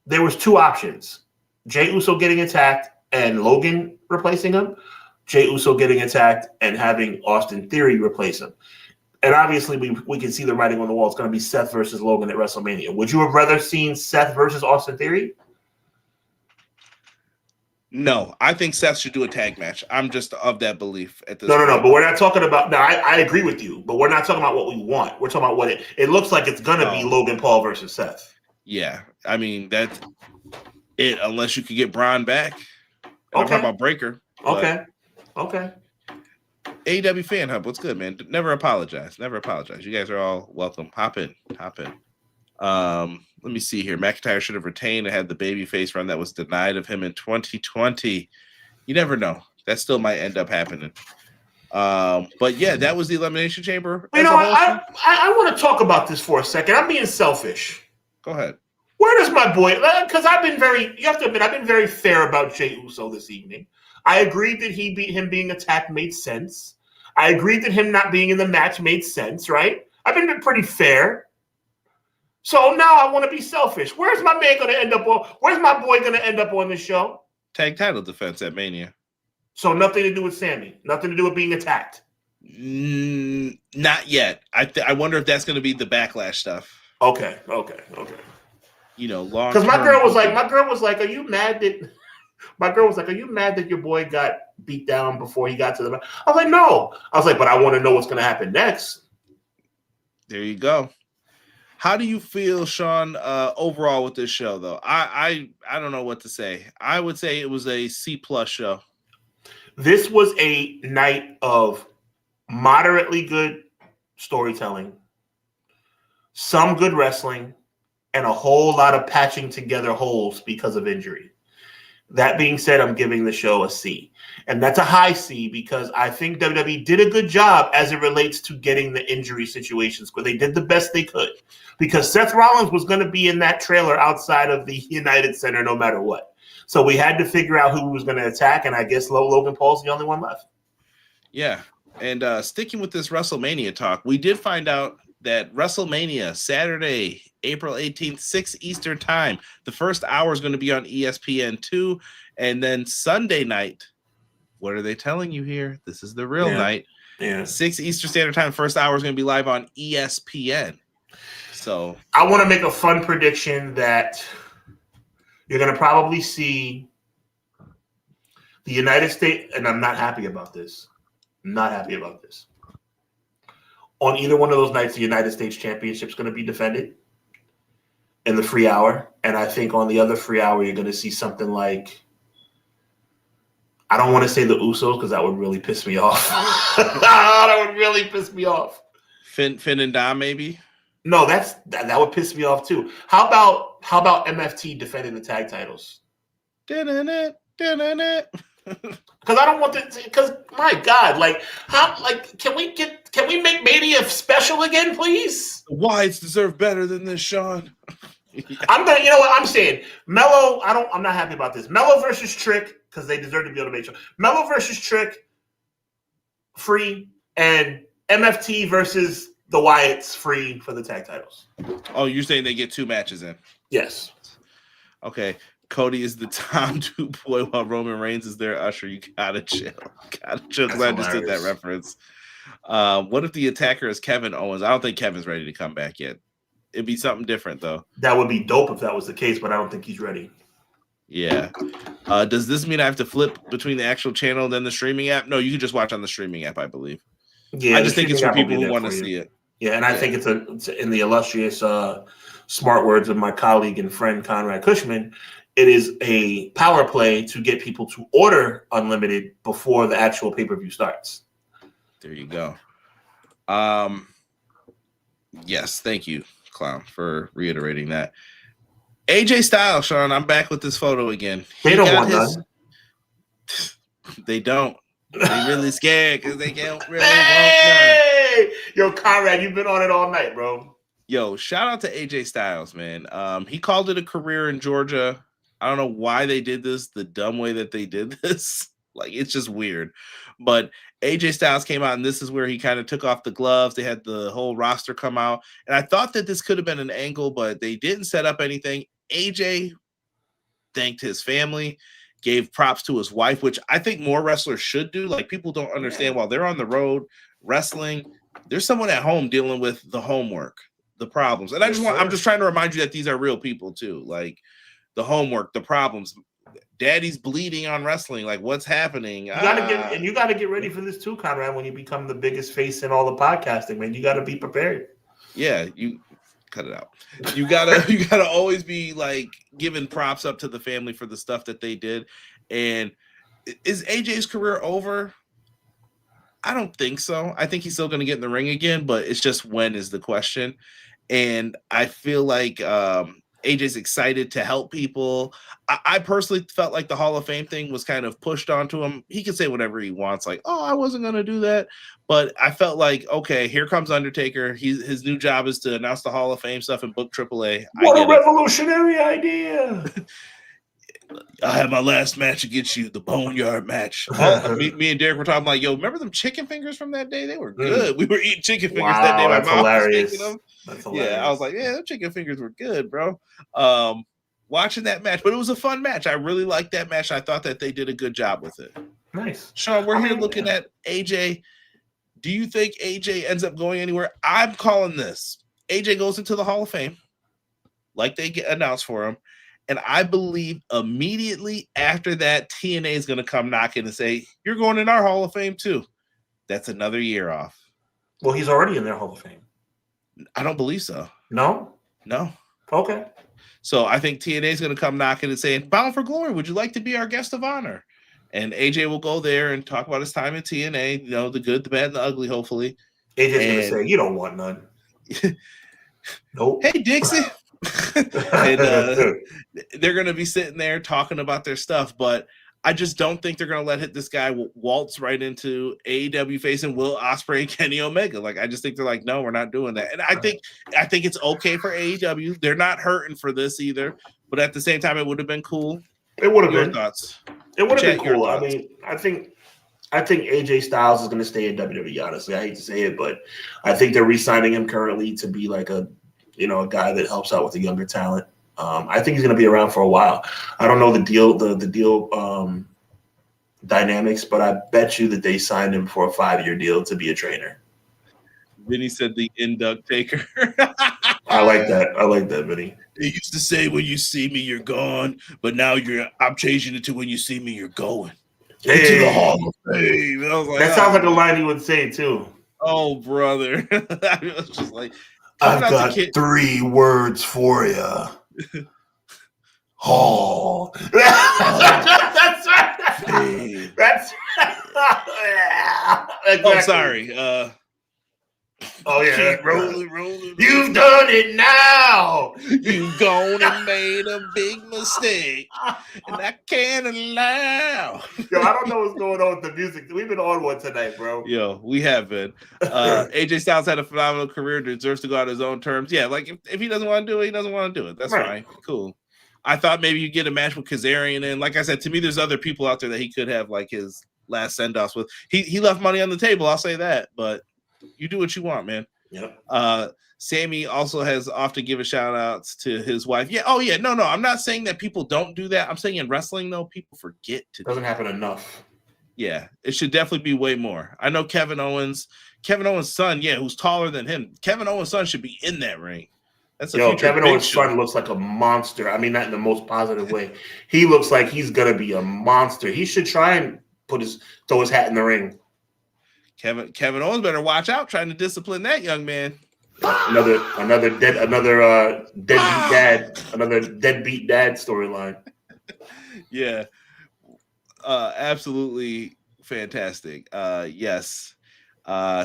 there was 2 options. Jey Uso getting attacked and Logan replacing him. Jey Uso getting attacked and having Austin Theory replace him. And obviously, we can see the writing on the wall. It's going to be Seth versus Logan at WrestleMania. Would you have rather seen Seth versus Austin Theory? No, I think Seth should do a tag match. I'm just of that belief at this point. No. But we're not talking about – no, I agree with you. But we're not talking about what we want. We're talking about what it looks like it's going to be Logan Paul versus Seth. Yeah. I mean, that's it unless you could get Braun back. Okay. I'm talking about Breaker. Okay. AEW Fan Hub, what's good, man? Never apologize. You guys are all welcome. Hop in. Let me see here. McIntyre should have retained and had the babyface run that was denied of him in 2020. You never know. That still might end up happening. But yeah, that was the Elimination Chamber. You know, I want to talk about this for a second. I'm being selfish. Go ahead. Where does my boy? Because you have to admit, I've been very fair about Jey Uso this evening. I agreed that him being attacked made sense. I agreed that him not being in the match made sense, right? I've been pretty fair. So now I want to be selfish. Where's my man going to end up on? Where's my boy going to end up on the show? Tag title defense at Mania. So nothing to do with Sammy. Nothing to do with being attacked. Not yet. I wonder if that's going to be the backlash stuff. Okay. You know, long. Because my girl was like, "Are you mad that?" My girl was like, "Are you mad that your boy got beat down before he got to the match?" I was like, "No." I was like, "But I want to know what's going to happen next." There you go. How do you feel, Sean, overall with this show, though? I don't know what to say. I would say it was a C+ show. This was a night of moderately good storytelling, some good wrestling, and a whole lot of patching together holes because of injury. That being said, I'm giving the show a C. And that's a high C because I think WWE did a good job as it relates to getting the injury situations where they did the best they could. Because Seth Rollins was going to be in that trailer outside of the United Center no matter what. So we had to figure out who was going to attack, and I guess Logan Paul's the only one left. Yeah. And sticking with this WrestleMania talk, we did find out that WrestleMania, Saturday, April 18th, 6 Eastern time. The first hour is going to be on ESPN2. And then Sunday night, what are they telling you here? This is the real night. Yeah. 6 Eastern Standard Time, first hour is going to be live on ESPN. So I want to make a fun prediction that you're going to probably see the United States, and I'm not happy about this. On either one of those nights, the United States Championship is going to be defended. in the free hour. And I think on the other free hour, you're going to see something like, I don't want to say the Usos because that would really piss me off. That would really piss me off. Finn and Dom, maybe? No, that would piss me off too. How about MFT defending the tag titles? Because I don't want to. Because my God, can we make Mania special again, please? The Wyatts deserve better than this, Sean. I'm gonna. You know what I'm saying? Mello. I'm not happy about this. Mello versus Trick because they deserve to be on the main show. Mello versus Trick, free, and MFT versus the Wyatts, free for the tag titles. Oh, you're saying they get 2 matches in? Yes. Okay. Cody is the Tom Dude boy while Roman Reigns is their usher. You gotta chill. Because I understood that reference. What if the attacker is Kevin Owens? I don't think Kevin's ready to come back yet. It'd be something different, though. That would be dope if that was the case, but I don't think he's ready. Yeah. Does this mean I have to flip between the actual channel and then the streaming app? No, you can just watch on the streaming app, I believe. Yeah, I just think it's for people who want to see it. Yeah, and I think it's in the illustrious smart words of my colleague and friend Conrad Cushman, it is a power play to get people to order Unlimited before the actual pay-per-view starts. There you go. Yes, thank you, Clown, for reiterating that. AJ Styles, Sean, I'm back with this photo again. They don't want none. They don't. They're really scared because they can't really want none. Yo, Conrad, you've been on it all night, bro. Yo, shout out to AJ Styles, man. He called it a career in Georgia. I don't know why they did this, the dumb way that they did this. Like, it's just weird. But AJ Styles came out, and this is where he kind of took off the gloves. They had the whole roster come out. And I thought that this could have been an angle, but they didn't set up anything. AJ thanked his family, gave props to his wife, which I think more wrestlers should do. Like, people don't understand while they're on the road wrestling, there's someone at home dealing with the homework, the problems. And I'm just trying to remind you that these are real people too. Like, the homework, the problems. Daddy's bleeding on wrestling. Like, what's happening? You gotta get ready for this too, Conrad. When you become the biggest face in all the podcasting, man, you gotta be prepared. Yeah, you cut it out. You gotta always be like giving props up to the family for the stuff that they did. And is AJ's career over? I don't think so. I think he's still gonna get in the ring again, but it's just when is the question. And I feel like AJ's excited to help people. I personally felt like the Hall of Fame thing was kind of pushed onto him. He can say whatever he wants, like, oh, I wasn't going to do that. But I felt like, okay, here comes Undertaker. His new job is to announce the Hall of Fame stuff and book AAA. What a revolutionary idea. I had my last match against you, the Boneyard match. Me and Derek were talking like, yo, remember them chicken fingers from that day? They were good. We were eating chicken fingers that day. That's hilarious. That's hilarious. Yeah, I was like, yeah, those chicken fingers were good, bro. Watching that match, but it was a fun match. I really liked that match. I thought that they did a good job with it. Nice. Sean, we're here looking at AJ. Do you think AJ ends up going anywhere? I'm calling this. AJ goes into the Hall of Fame, like they get announced for him. And I believe immediately after that, TNA is going to come knocking and say, you're going in our Hall of Fame too. That's another year off. Well, he's already in their Hall of Fame. I don't believe so. No? Okay. So I think TNA is going to come knocking and saying, Bound for Glory, would you like to be our guest of honor? And AJ will go there and talk about his time in TNA, you know, the good, the bad, and the ugly, hopefully. AJ's going to say, you don't want none. Nope. Hey, Dixie. And they're going to be sitting there talking about their stuff, but I just don't think they're going to let this guy waltz right into AEW facing Will Ospreay and Kenny Omega. Like, I just think they're like, no, we're not doing that. And I think it's okay for AEW. They're not hurting for this either, but at the same time, it would have been cool. It would have been. Your thoughts? It would have been cool. I mean, I think AJ Styles is going to stay in WWE. Honestly, I hate to say it, but I think they're re-signing him currently to be like a guy that helps out with the younger talent. I think he's going to be around for a while. I don't know the deal dynamics, but I bet you that they signed him for a 5-year deal to be a trainer. Vinny said the induct taker. I like that, Vinny. They used to say, when you see me, you're gone. But now I'm changing it to when you see me, you're going. Hey. To the Hall of Fame. Like, that sounds like a line he would say, too. Oh, brother. I was just like, I've got 3 words for you. Oh, that's right. That's exactly. Oh, sorry. Oh yeah, keep rolling. You've done it now. You've gone and made a big mistake, and I can't allow. Yo, I don't know what's going on with the music. We've been on one tonight, bro. Yo, we have been. AJ Styles had a phenomenal career, deserves to go on his own terms. Yeah, like if he doesn't want to do it, he doesn't want to do it. That's fine. Cool. I thought maybe you get a match with Kazarian, and like I said, to me, there's other people out there that he could have like his last send-offs with. He left money on the table, I'll say that, but you do what you want, man. Yep. Sammy also has often given shout-outs to his wife. Yeah, oh yeah, no, I'm not saying that people don't do that. I'm saying in wrestling, though, people forget to doesn't happen enough. Yeah, it should definitely be way more. I know Kevin Owens' son, who's taller than him. Kevin Owens' son should be in that ring. That's a Kevin Owens' son looks like a monster. I mean, not in the most positive way. He looks like he's gonna be a monster. He should try and throw his hat in the ring. Kevin Owens better watch out trying to discipline that young man. Another deadbeat dad storyline. Yeah. Absolutely fantastic. Yes.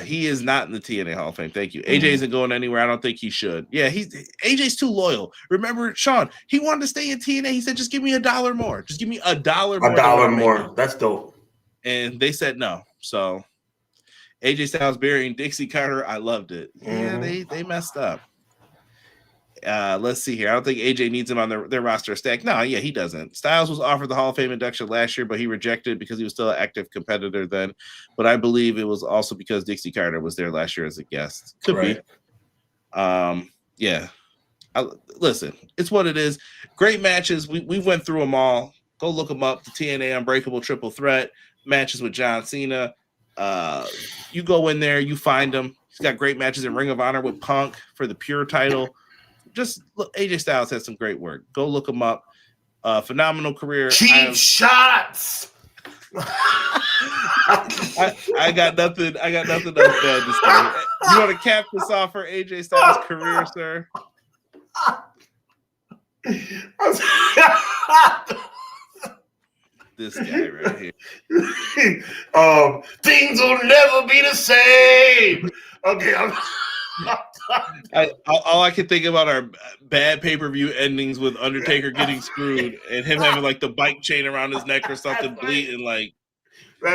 He is not in the TNA Hall of Fame. Thank you. AJ isn't going anywhere. I don't think he should. Yeah, AJ's too loyal. Remember, Sean, he wanted to stay in TNA. He said, just give me $1 more. Just give me $1 more. $1 more. That's dope. And they said no. So AJ Styles burying Dixie Carter. I loved it. Yeah, they messed up. Let's see here. I don't think AJ needs him on their roster stack. No, yeah, he doesn't. Styles was offered the Hall of Fame induction last year, but he rejected because he was still an active competitor then. But I believe it was also because Dixie Carter was there last year as a guest. Could be. Yeah. Listen, it's what it is. Great matches. We went through them all. Go look them up. The TNA Unbreakable Triple Threat matches with John Cena. You go in there, you find him. He's got great matches in Ring of Honor with Punk for the Pure title. Just look, AJ Styles has some great work. Go look him up. Phenomenal career. Cheap shots. I got nothing else bad to say. You want to cap this off for AJ Styles' career, sir? This guy right here. Things will never be the same. Okay, all I can think about are bad pay-per-view endings with Undertaker getting screwed and him having like the bike chain around his neck or something, bleeding. Like,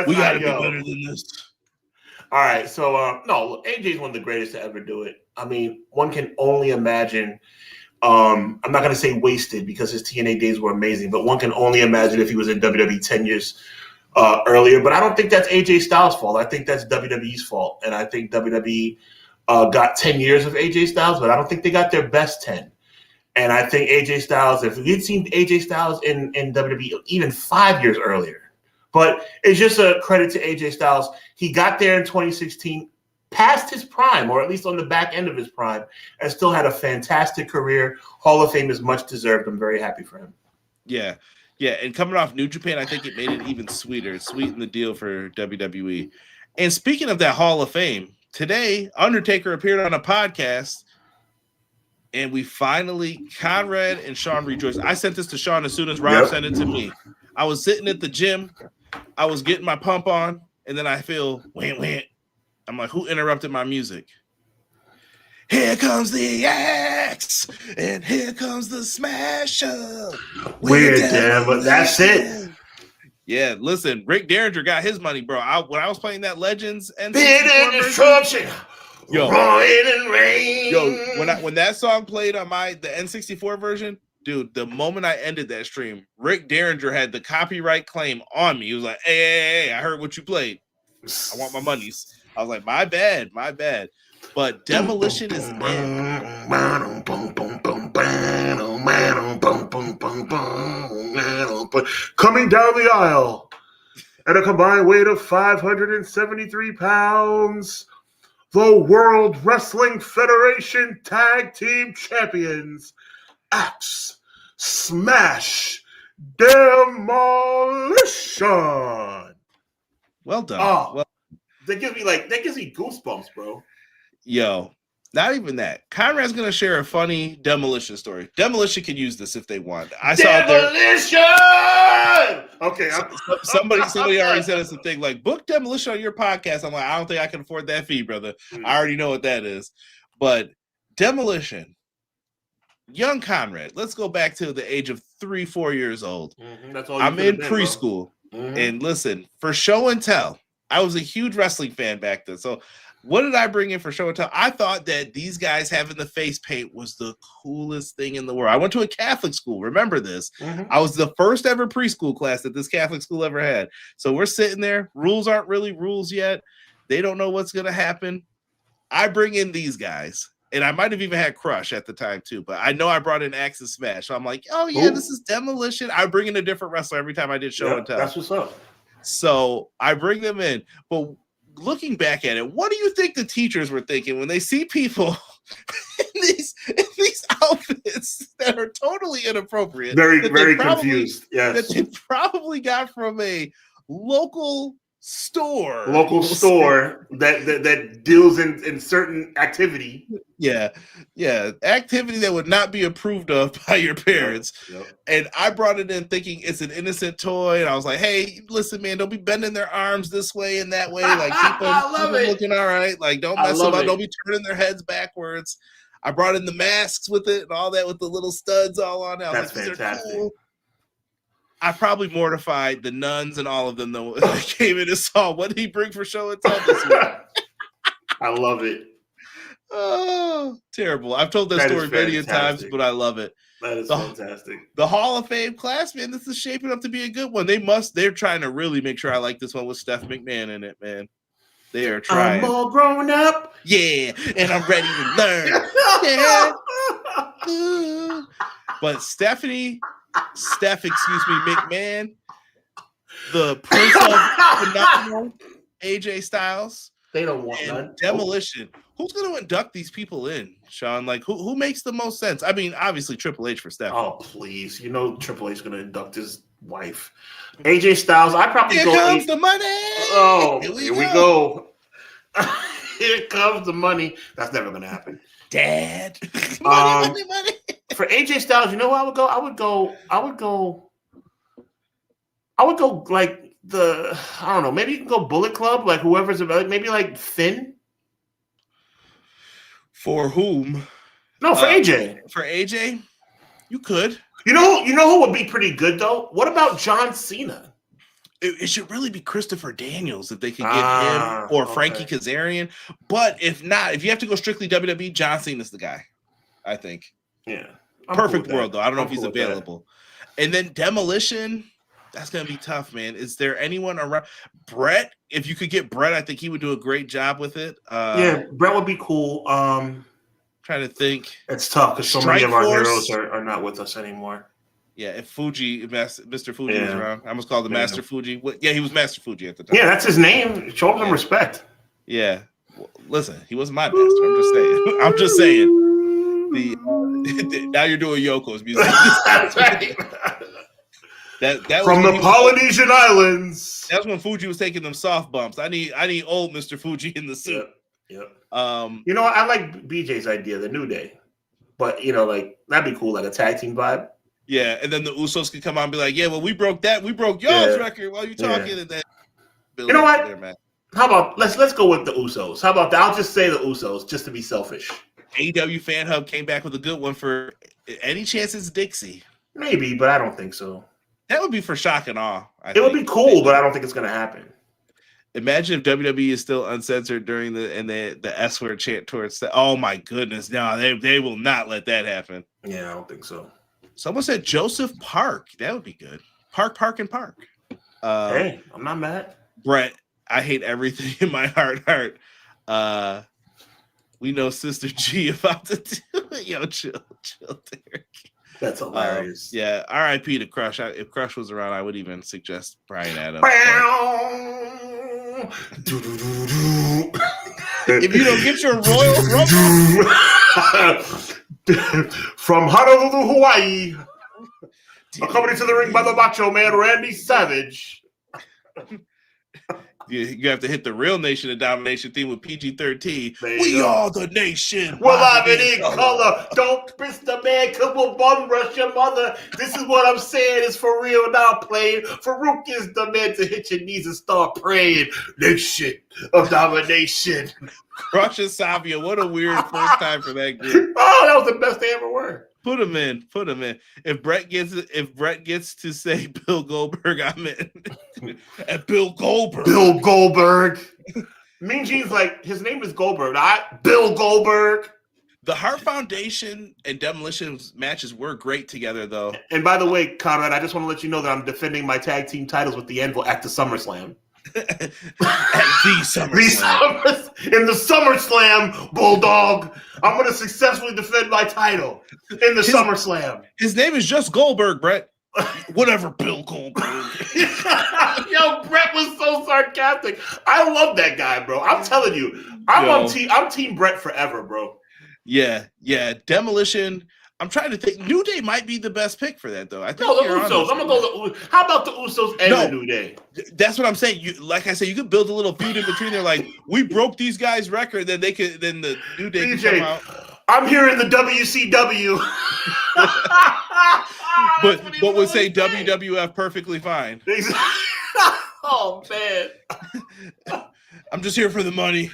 we gotta be better than this. All right, so no, AJ's one of the greatest to ever do it. I mean, one can only imagine. I'm not going to say wasted because his TNA days were amazing, but one can only imagine if he was in WWE 10 years earlier. But I don't think that's AJ Styles' fault. I think that's WWE's fault. And I think WWE got 10 years of AJ Styles, but I don't think they got their best 10. And I think AJ Styles, if we'd seen AJ Styles in WWE even 5 years earlier, but it's just a credit to AJ Styles. He got there in 2016. Past his prime, or at least on the back end of his prime, and still had a fantastic career. Hall of Fame is much deserved. I'm very happy for him. Yeah. And coming off New Japan, I think it made it even sweeter. It sweetened the deal for WWE. And speaking of that Hall of Fame, today, Undertaker appeared on a podcast, and we finally, Conrad and Sean rejoiced. I sent this to Sean as soon as Rob sent it to me. I was sitting at the gym. I was getting my pump on, and then I feel, wham. I'm like, who interrupted my music? Here comes the axe, and here comes the smasher. Weird, damn, but that's it. Yeah, listen, Rick Derringer got his money, bro. When I was playing that Legends and destruction, roaring and rain. Yo, when that song played on the N64 version, dude, the moment I ended that stream, Rick Derringer had the copyright claim on me. He was like, hey, I heard what you played. I want my monies. I was like, my bad. But Demolition is in. Coming down the aisle at a combined weight of 573 pounds, the World Wrestling Federation Tag Team Champions, Axe Smash Demolition. Well done. Oh. That gives me goosebumps, bro. Yo, Not even that. Conrad's going to share a funny Demolition story. Demolition can use this if they want. Demolition! Okay. Somebody already sent us a thing like, book Demolition on your podcast. I'm like, I don't think I can afford that fee, brother. I already know what that is. But Demolition, young Conrad, let's go back to the age of 3-4 years old. That's all I'm in preschool. And listen, for show and tell, I was a huge wrestling fan back then. So what did I bring in for show and tell? I thought that these guys having the face paint was the coolest thing in the world. I went to a Catholic school. Remember this. I was the first ever preschool class that this Catholic school ever had. So we're sitting there. Rules aren't really rules yet. They don't know what's going to happen. I bring in these guys. And I might have even had Crush at the time too. But I know I brought in Axe and Smash. So I'm like, oh, yeah, this is Demolition. I bring in a different wrestler every time I did show and tell. That's what's up. So I bring them in. But looking back at it, what do you think the teachers were thinking when they see people in these outfits that are totally inappropriate? Very confused. Yes. That they probably got from a local store that deals in certain activity. Yeah. Activity that would not be approved of by your parents. Yep. And I brought it in thinking it's an innocent toy. And I was like, hey, listen, man, don't be bending their arms this way and that way. Like, keep them looking all right. Like, don't mess them up. Don't be turning their heads backwards. I brought in the masks with it and all that with the little studs all on it. That's fantastic. Cool. I probably mortified the nuns and all of them though. They came in and saw what did he bring for show and tell this week. I love it. Oh, terrible. I've told that story many times, but I love it. That is fantastic. The Hall of Fame class, man, this is shaping up to be a good one. They're trying to really make sure I like this one with Steph McMahon in it, man. They are trying. I'm all grown up. Yeah, and I'm ready to learn. Yeah. But Steph, McMahon, the Prince of Phenomenal, AJ Styles. They don't want none. Demolition. Who's going to induct these people in, Sean? Like, who makes the most sense? I mean, obviously Triple H for Steph. Oh, please. You know Triple H is going to induct his wife. AJ Styles, I probably Here comes the money. Oh, here we go. Here comes the money. That's never going to happen. Dad. money. For AJ Styles, you know where I would go? I would go like I don't know, maybe you can go Bullet Club, like whoever's about, maybe like Finn. For whom? No, for AJ. For AJ, you could. You know who would be pretty good though? What about John Cena? It should really be Christopher Daniels if they could get him or Frankie Kazarian. But if not, if you have to go strictly WWE, John Cena's the guy, I think. Yeah. Perfect world, though. I don't know if he's available. And then Demolition, that's going to be tough, man. Is there anyone around? Brett, if you could get Brett, I think he would do a great job with it. Yeah, Brett would be cool. Trying to think. It's tough because so many of our heroes are not with us anymore. Yeah, if Mr. Fuji was around. I almost called him Master Fuji. Yeah, he was Master Fuji at the time. Yeah, that's his name. Show him some respect. Yeah. Well, listen, he wasn't my master. I'm just saying. Now you're doing Yoko's music. That's right. That from the Polynesian Islands. That's when Fuji was taking them soft bumps. I need old Mr. Fuji in the suit. Yep. I like BJ's idea, the New Day, but like that'd be cool, like a tag team vibe. Yeah, and then the Usos could come on and be like, "Yeah, well, we broke y'all's record while you talking." And then you know what? There, man. How about let's go with the Usos? How about that? I'll just say the Usos just to be selfish. AEW Fan Hub came back with a good one for any chance it's Dixie. Maybe, but I don't think so. That would be for shock and awe. It would be cool, but I don't think it's going to happen. Imagine if WWE is still uncensored during the S word chant towards. Oh my goodness! No, they will not let that happen. Yeah, I don't think so. Someone said Joseph Park. That would be good. Park. Hey, I'm not mad. Brett, I hate everything in my heart. We know Sister G about to do it. Yo, chill, Derek. That's hilarious. Yeah, R.I.P. to Crush. If Crush was around, I would even suggest Brian Adams. If you don't get your Royal Rumble from Honolulu, Hawaii, accompanied to the ring by the Macho Man Randy Savage. You have to hit the Real Nation of Domination theme with PG-13. We go. are the nation. We're live in color. Don't miss the man, cause we'll bum rush your mother. This is what I'm saying. It's for real, not playing. Farouk is the man to hit your knees and start praying. Nation of Domination. Russia Savia. What a weird first time for that group. Oh, that was the best they ever were. Put him in. If Brett gets to say Bill Goldberg, I'm in. And Bill Goldberg. Mean Gene's like, his name is Goldberg, not Bill Goldberg. The Hart Foundation and Demolition matches were great together, though. And by the way, Conrad, I just want to let you know that I'm defending my tag team titles with the Anvil at the SummerSlam. At the SummerSlam. In the SummerSlam, Bulldog, I'm going to successfully defend my title in the SummerSlam. His name is just Goldberg, Brett. Whatever, Bill Goldberg. Yo, Brett was so sarcastic. I love that guy, bro. I'm telling you, I'm Team Brett forever, bro. Yeah. Demolition. I'm trying to think. New Day might be the best pick for that, though. I think the Usos. I'm gonna go. How about the Usos and the New Day? That's what I'm saying. Like I said, you could build a little feud in between there. Like, we broke these guys' record, then the New Day can come out. I'm here in the WCW. but would say WWF perfectly fine. Oh man. I'm just here for the money.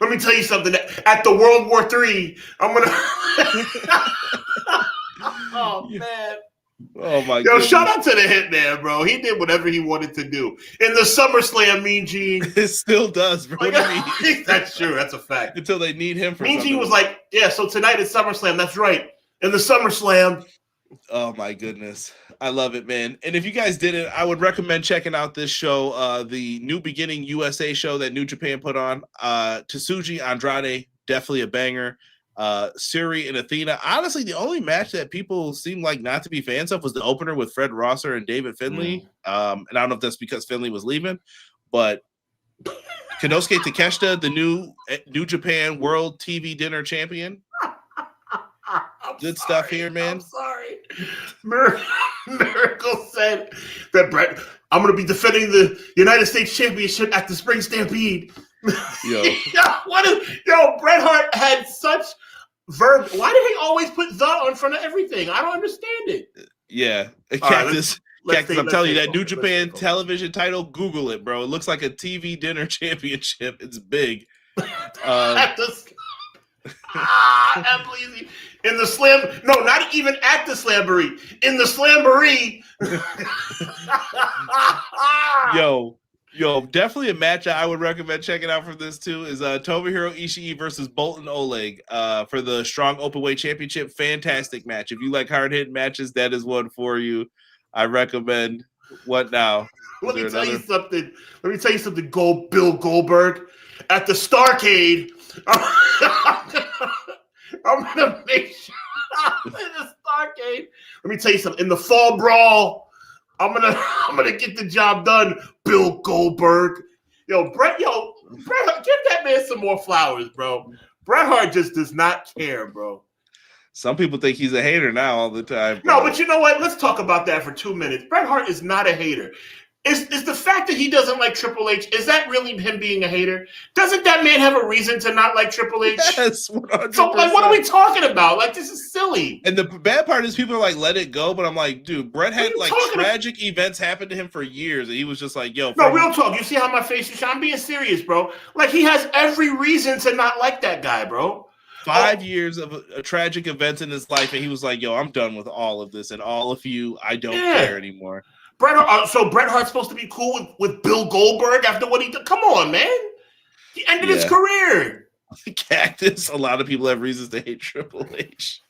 Let me tell you something. At the World War III, I'm gonna. Oh man. Oh my God. Shout out to the Hitman, bro. He did whatever he wanted to do in the SummerSlam. Mean Gene. It still does, bro. That's true. That's a fact. Until they need him for Mean something. Gene was like, yeah. So tonight is SummerSlam. That's right. In the SummerSlam. Oh my goodness. I love it, man. And if you guys didn't, I would recommend checking out this show, the New Beginning USA show that New Japan put on. Tsuji Andrade, definitely a banger. Suri and Athena. Honestly, the only match that people seem like not to be fans of was the opener with Fred Rosser and David Finlay. And I don't know if that's because Finlay was leaving, but Konosuke Takeshita, the New Japan World TV Dinner Champion. Good stuff here, man. I'm sorry. Miracle said that Brett, I'm going to be defending the United States Championship at the Spring Stampede. Yo, Bret Hart had such verb. Why did he always put the in front of everything? I don't understand it. Yeah, Cactus. I'm telling you, that New Japan television title, Google it, bro. It looks like a TV dinner championship. It's big. In the slam, no, not even at the Slamboree. In the Slamboree. Yo, definitely a match I would recommend checking out for this too is Tomohiro Ishii versus Bolton Oleg for the Strong Openweight Championship. Fantastic match. If you like hard-hitting matches, that is one for you. I recommend. What now? Let me tell you something. Bill Goldberg at the Starcade. I'm gonna make sure in the Starcade. Let me tell you something. In the Fall Brawl, I'm gonna get the job done. Bill Goldberg, Bret Hart, give that man some more flowers, bro. Bret Hart just does not care, bro. Some people think he's a hater now all the time. Bro. No, but you know what? Let's talk about that for 2 minutes. Bret Hart is not a hater. Is the fact that he doesn't like Triple H, is that really him being a hater? Doesn't that man have a reason to not like Triple H? Yes, 100%. So, what are we talking about? This is silly. And the bad part is people are like, let it go. But I'm like, dude, Bret had tragic events happen to him for years. And he was just like, yo. No, real talk. You see how my face is shiny? I'm being serious, bro. He has every reason to not like that guy, bro. 5 years of a tragic events in his life. And he was like, yo, I'm done with all of this. And all of you, I don't care anymore. So Bret Hart's supposed to be cool with Bill Goldberg after what he did? Come on, man. He ended his career. Cactus. A lot of people have reasons to hate Triple H.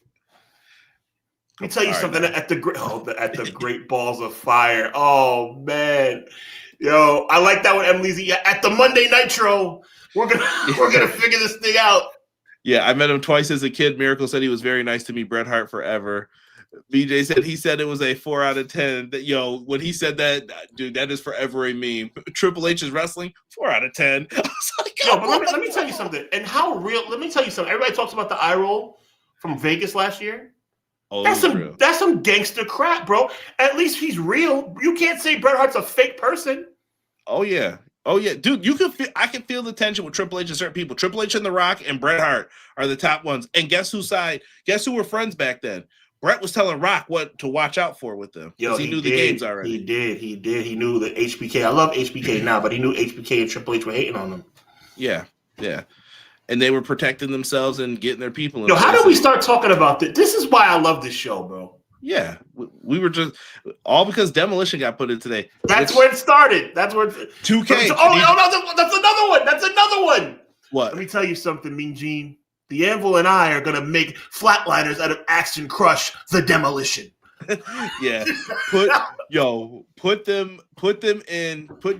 Let me tell you something. At the Great Balls of Fire. Oh man, I like that one, Emily. At the Monday Nitro, we're gonna figure this thing out. Yeah, I met him twice as a kid. Miracle said he was very nice to me. Bret Hart forever. BJ said he said it was a 4 out of 10. That when he said that, dude, that is forever a meme. Triple H is wrestling 4 out of 10. I was like, but let me tell you something. And how real? Let me tell you something. Everybody talks about the eye roll from Vegas last year. Oh, that's some gangster crap, bro. At least he's real. You can't say Bret Hart's a fake person. Oh yeah, dude. I can feel the tension with Triple H and certain people. Triple H and The Rock and Bret Hart are the top ones. And guess whose side? Guess who were friends back then? Bret was telling Rock what to watch out for with them because he knew the games already. He did. He knew the HBK. I love HBK now, but he knew HBK and Triple H were hating on him. Yeah. And they were protecting themselves and getting their people. Yo, how did we start talking about this? This is why I love this show, bro. Yeah, we were just all because Demolition got put in today. That's where it started. That's where 2K. No, that's another one. That's another one. What? Let me tell you something, Mean Gene. The Anvil and I are gonna make flatliners out of Action Crush the Demolition. Yeah. Put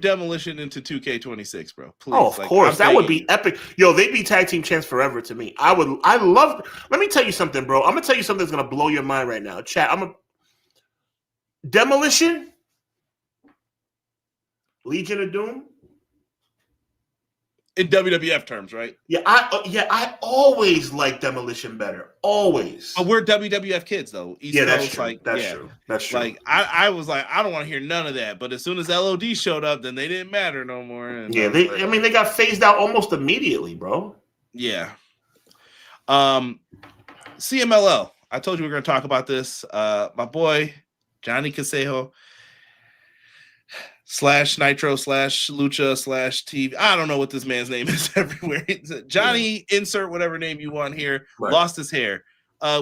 Demolition into 2K26, bro. Please. Oh, of course. That would be epic. Yo, they'd be tag team champs forever to me. Let me tell you something, bro. I'm gonna tell you something that's gonna blow your mind right now. Chat, Demolition, Legion of Doom. In WWF terms, right? Yeah, I always like Demolition better. Always. Oh, we're WWF kids though. That's true. That's true. Like I was like, I don't want to hear none of that. But as soon as LOD showed up, then they didn't matter no more. And they got phased out almost immediately, bro. Yeah. CMLL. I told you we were going to talk about this. My boy Johnny Casejo / Nitro / Lucha / TV. I don't know what this man's name is everywhere. Johnny, insert whatever name you want here, lost his hair.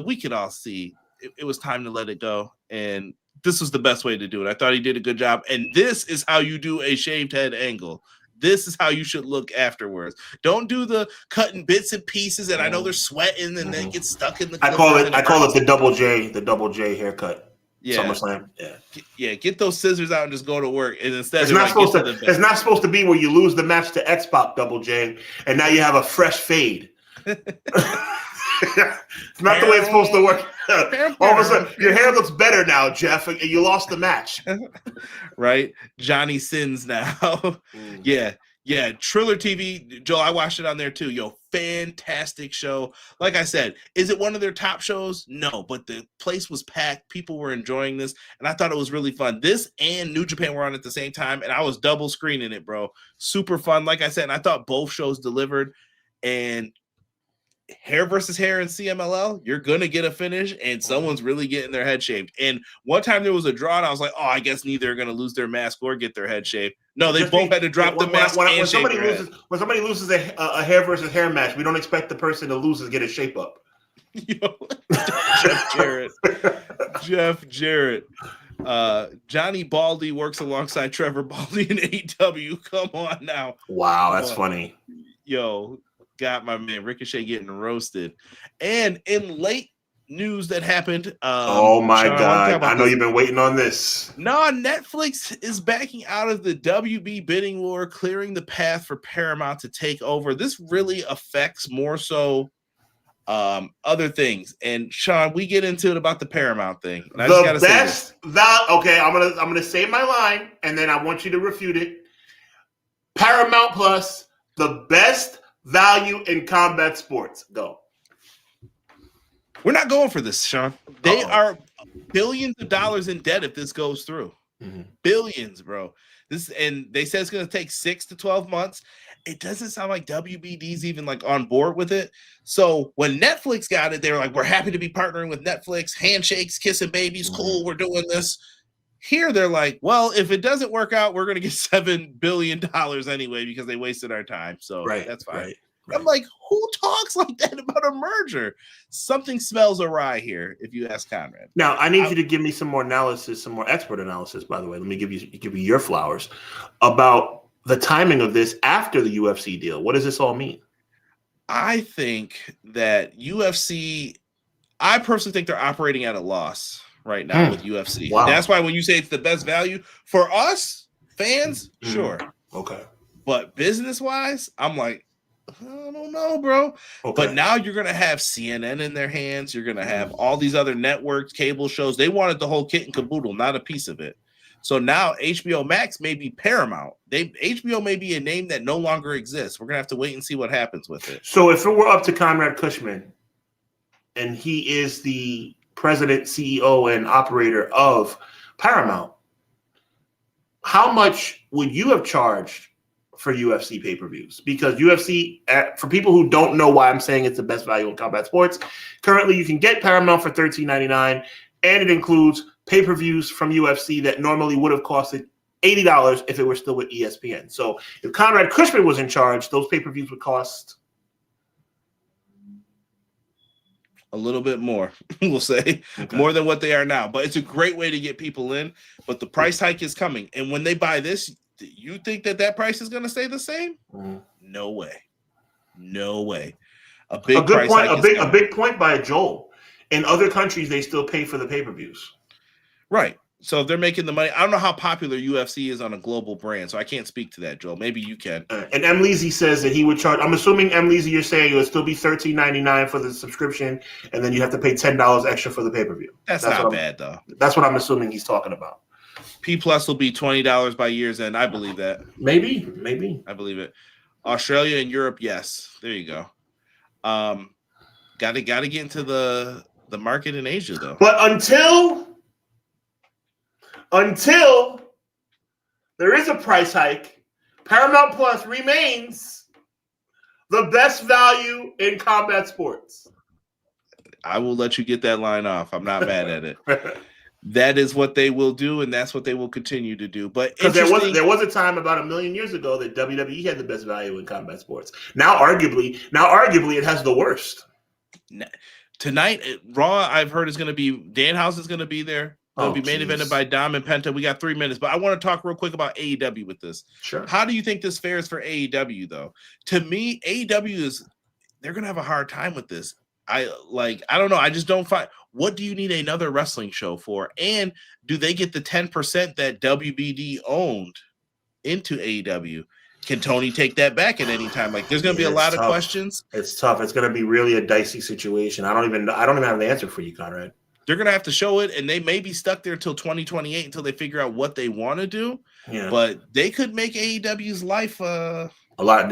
We could all see it was time to let it go. And this was the best way to do it. I thought he did a good job. And this is how you do a shaved head angle. This is how you should look afterwards. Don't do the cutting bits and pieces. And I know they're sweating and they get stuck in the. I call it the double J haircut. Yeah. SummerSlam. Yeah. Get those scissors out and just go to work. And instead, it's not supposed to be where you lose the match to X-Pac Double J, and now you have a fresh fade. It's not the way it's supposed to work. All of a sudden, your hair looks better now, Jeff, and you lost the match. Right? Johnny Sins now. Yeah, Triller TV, Joe, I watched it on there too. Yo, fantastic show. Like I said, is it one of their top shows? No, but the place was packed. People were enjoying this, and I thought it was really fun. This and New Japan were on at the same time, and I was double screening it, bro. Super fun, like I said, and I thought both shows delivered. And hair versus hair in CMLL, you're going to get a finish, and someone's really getting their head shaved. And one time there was a draw, and I was like, oh, I guess neither are going to lose their mask or get their head shaved. No, they both had to drop the mask when somebody loses a hair versus hair match, we don't expect the person to lose to get a shape up. Yo, Jeff Jarrett. Johnny Baldy works alongside Trevor Baldy in AEW. Come on now. Wow, that's funny. Yo, got my man Ricochet getting roasted. And in late news that happened. Oh my God. I know you've been waiting on this. No, Netflix is backing out of the WB bidding war, clearing the path for Paramount to take over. This really affects more so other things. And Sean, we get into it about the Paramount thing. And I just gotta say this. Okay, I'm gonna say my line and then I want you to refute it. Paramount Plus, the best value in combat sports. Go. We're not going for this, Sean. They are billions of dollars in debt if this goes through. Mm-hmm. Billions, bro. And they said it's going to take 6 to 12 months. It doesn't sound like WBD's even like on board with it. So when Netflix got it, they were like, we're happy to be partnering with Netflix. Handshakes, kissing babies, cool. We're doing this. Here they're like, well, if it doesn't work out, we're going to get $7 billion anyway because they wasted our time. So that's fine. Right. I'm like, who talks like that about a merger? Something smells awry here, if you ask Conrad. Now, I need you to give me some more analysis, some more expert analysis, by the way. Let me give you your flowers about the timing of this after the UFC deal. What does this all mean? I think that UFC, I personally think they're operating at a loss right now with UFC. Wow. That's why when you say it's the best value for us fans, sure. Okay. But business-wise, I'm like, I don't know, bro. Okay. But now you're going to have CNN in their hands. You're going to have all these other networks, cable shows. They wanted the whole kit and caboodle, not a piece of it. So now HBO Max may be Paramount. HBO may be a name that no longer exists. We're going to have to wait and see what happens with it. So if it were up to Conrad Cushman, and he is the president, CEO, and operator of Paramount, how much would you have charged for UFC pay-per-views? Because UFC, for people who don't know why I'm saying it's the best value in combat sports, currently you can get Paramount for $13.99, and it includes pay-per-views from UFC that normally would have costed $80 if it were still with ESPN. So if Conrad Cushman was in charge, those pay-per-views would cost a little bit more, we'll say, more than what they are now. But it's a great way to get people in. But the price hike is coming. And when they buy this, you think that price is going to stay the same? No way. No way. A big point by Joel. In other countries, they still pay for the pay-per-views. Right. So if they're making the money, I don't know how popular UFC is on a global brand, so I can't speak to that, Joel. Maybe you can. And M. Leezy says that he would charge. I'm assuming M. Leezy, you're saying it would still be $13.99 for the subscription, and then you have to pay $10 extra for the pay-per-view. That's not bad, though. That's what I'm assuming he's talking about. P Plus will be $20 by year's end. I believe that. Maybe. I believe it. Australia and Europe, yes. There you go. Got to get into the market in Asia, though. But until there is a price hike, Paramount Plus remains the best value in combat sports. I will let you get that line off. I'm not mad at it. That is what they will do, and that's what they will continue to do. But because there was a time about 1 million years ago that WWE had the best value in combat sports. Now, arguably, it has the worst. Tonight, Raw, I've heard is going to be Danhausen is going to be there. It'll be main evented by Dom and Penta. We got 3 minutes, but I want to talk real quick about AEW with this. Sure. How do you think this fares for AEW, though? To me, AEW they're going to have a hard time with this. I don't know. I just don't find. What do you need another wrestling show for? And do they get the 10% that WBD owned into AEW? Can Tony take that back at any time? Like, there's going to be a lot of questions. It's tough. It's going to be really a dicey situation. I don't even have an answer for you, Conrad. They're going to have to show it, and they may be stuck there till 2028 until they figure out what they want to do. Yeah. But they could make AEW's life a lot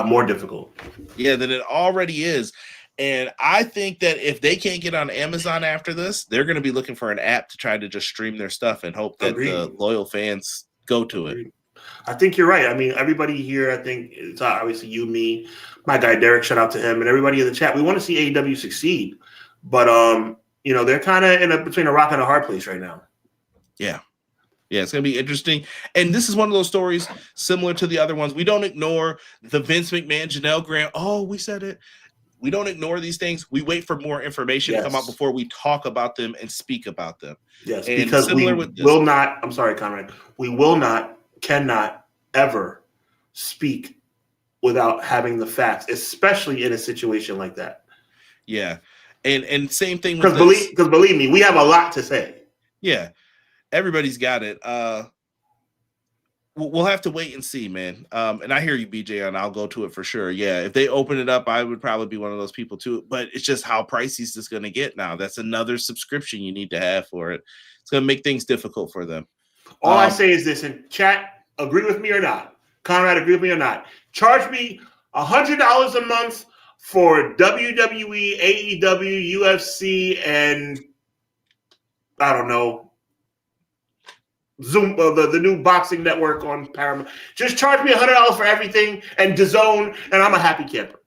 more difficult. Yeah, than it already is. And I think that if they can't get on Amazon after this, they're going to be looking for an app to try to just stream their stuff and hope that the loyal fans go to it. I think you're right. I mean, everybody here, I think it's obviously you, me, my guy Derek, shout out to him, and everybody in the chat. We want to see AEW succeed. But, they're kind of between a rock and a hard place right now. Yeah. Yeah, it's going to be interesting. And this is one of those stories similar to the other ones. We don't ignore the Vince McMahon, Janelle Graham. Oh, we said it. We don't ignore these things. We wait for more information to come out before we talk about them and speak about them. Yes, and because we will not, I'm sorry, Conrad, we will not, cannot ever speak without having the facts, especially in a situation like that. Yeah. And same thing with because believe me, we have a lot to say. Yeah. Everybody's got it. We'll have to wait and see, man. And I hear you, BJ, and I'll go to it for sure. Yeah, if they open it up, I would probably be one of those people too. But it's just how pricey is this going to get now. That's another subscription you need to have for it. It's going to make things difficult for them. All I say is this, in chat, agree with me or not. Conrad, agree with me or not. Charge me $100 a month for WWE, AEW, UFC, and I don't know, Zoom, the new boxing network on Paramount. Just charge me $100 for everything and DAZN, and I'm a happy camper.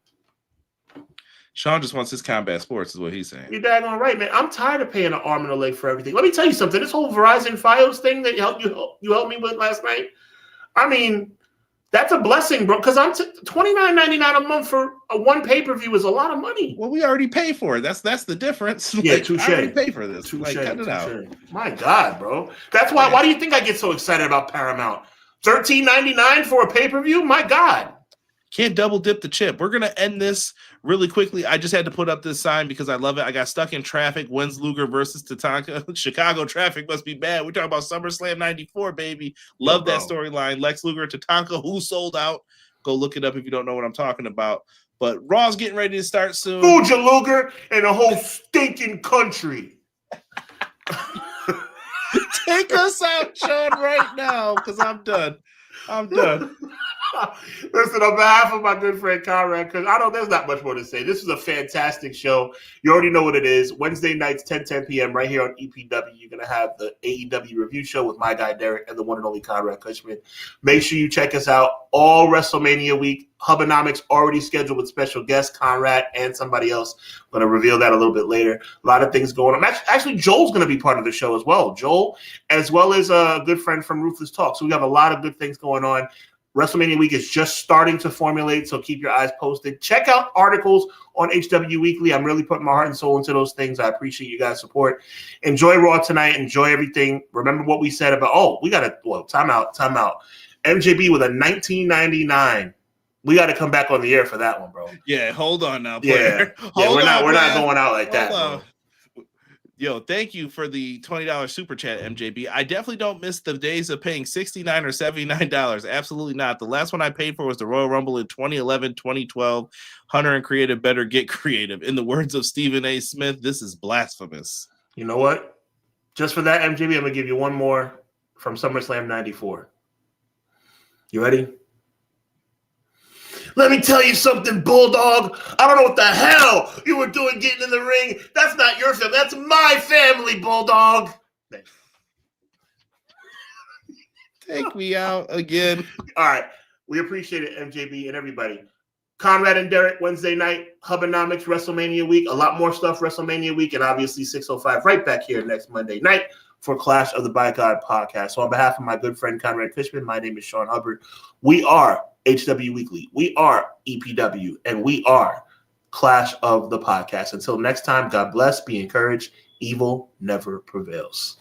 Sean just wants his combat sports, is what he's saying. You're daggone right, man. I'm tired of paying an arm and a leg for everything. Let me tell you something. This whole Verizon Fios thing that you helped me with last night, I mean, that's a blessing, bro, because I'm $29.99 a month for one pay-per-view is a lot of money. Well, we already pay for it. That's the difference. Yeah, touche. I already pay for this. Touche, cut it out. My God, bro. That's why. Why do you think I get so excited about Paramount? $13.99 for a pay-per-view? My God. Can't double dip the chip. We're going to end this really quickly. I just had to put up this sign because I love it. I got stuck in traffic. When's Luger versus Tatanka? Chicago traffic must be bad. We're talking about SummerSlam 94, baby. Love that storyline. Lex Luger, Tatanka, who sold out. Go look it up if you don't know what I'm talking about. But Raw's getting ready to start soon. Fuja Luger and the whole stinking country. Take us out, Sean, right now, because I'm done. Listen, on behalf of my good friend Conrad, because I know there's not much more to say. This is a fantastic show. You already know what it is. Wednesday nights, 10 p.m. right here on EPW. You're going to have the AEW review show with my guy Derek and the one and only Conrad Cushman. Make sure you check us out all WrestleMania week. Hubbonomics already scheduled with special guests, Conrad and somebody else. I'm going to reveal that a little bit later. A lot of things going on. Actually, Joel's going to be part of the show as well. Joel, as well as a good friend from Ruthless Talk. So we have a lot of good things going on. WrestleMania week is just starting to formulate, so keep your eyes posted. Check out articles on HW Weekly. I'm really putting my heart and soul into those things. I appreciate you guys' support. Enjoy Raw tonight. Enjoy everything. Remember what we said about, time out. MJB with a 1999. We got to come back on the air for that one, bro. Yeah, hold on now, player. Yeah, we're not going out like that, bro. Yo, thank you for the $20 super chat, MJB. I definitely don't miss the days of paying $69 or $79. Absolutely not. The last one I paid for was the Royal Rumble in 2011, 2012. Hunter and Creative better get creative. In the words of Stephen A. Smith, this is blasphemous. You know what? Just for that, MJB, I'm going to give you one more from SummerSlam 94. You ready? Let me tell you something, Bulldog. I don't know what the hell you were doing getting in the ring. That's not your family. That's my family, Bulldog. Take me out again. All right. We appreciate it, MJB and everybody. Conrad and Derek, Wednesday night. Hubbonomics, WrestleMania week. A lot more stuff, WrestleMania week. And obviously 605 right back here next Monday night for Clash of the By God podcast. So on behalf of my good friend Conrad Cushman, my name is Sean Hubbard. We are HW Weekly. We are EPW. And we are Clash of the Podcast. Until next time, God bless. Be encouraged. Evil never prevails.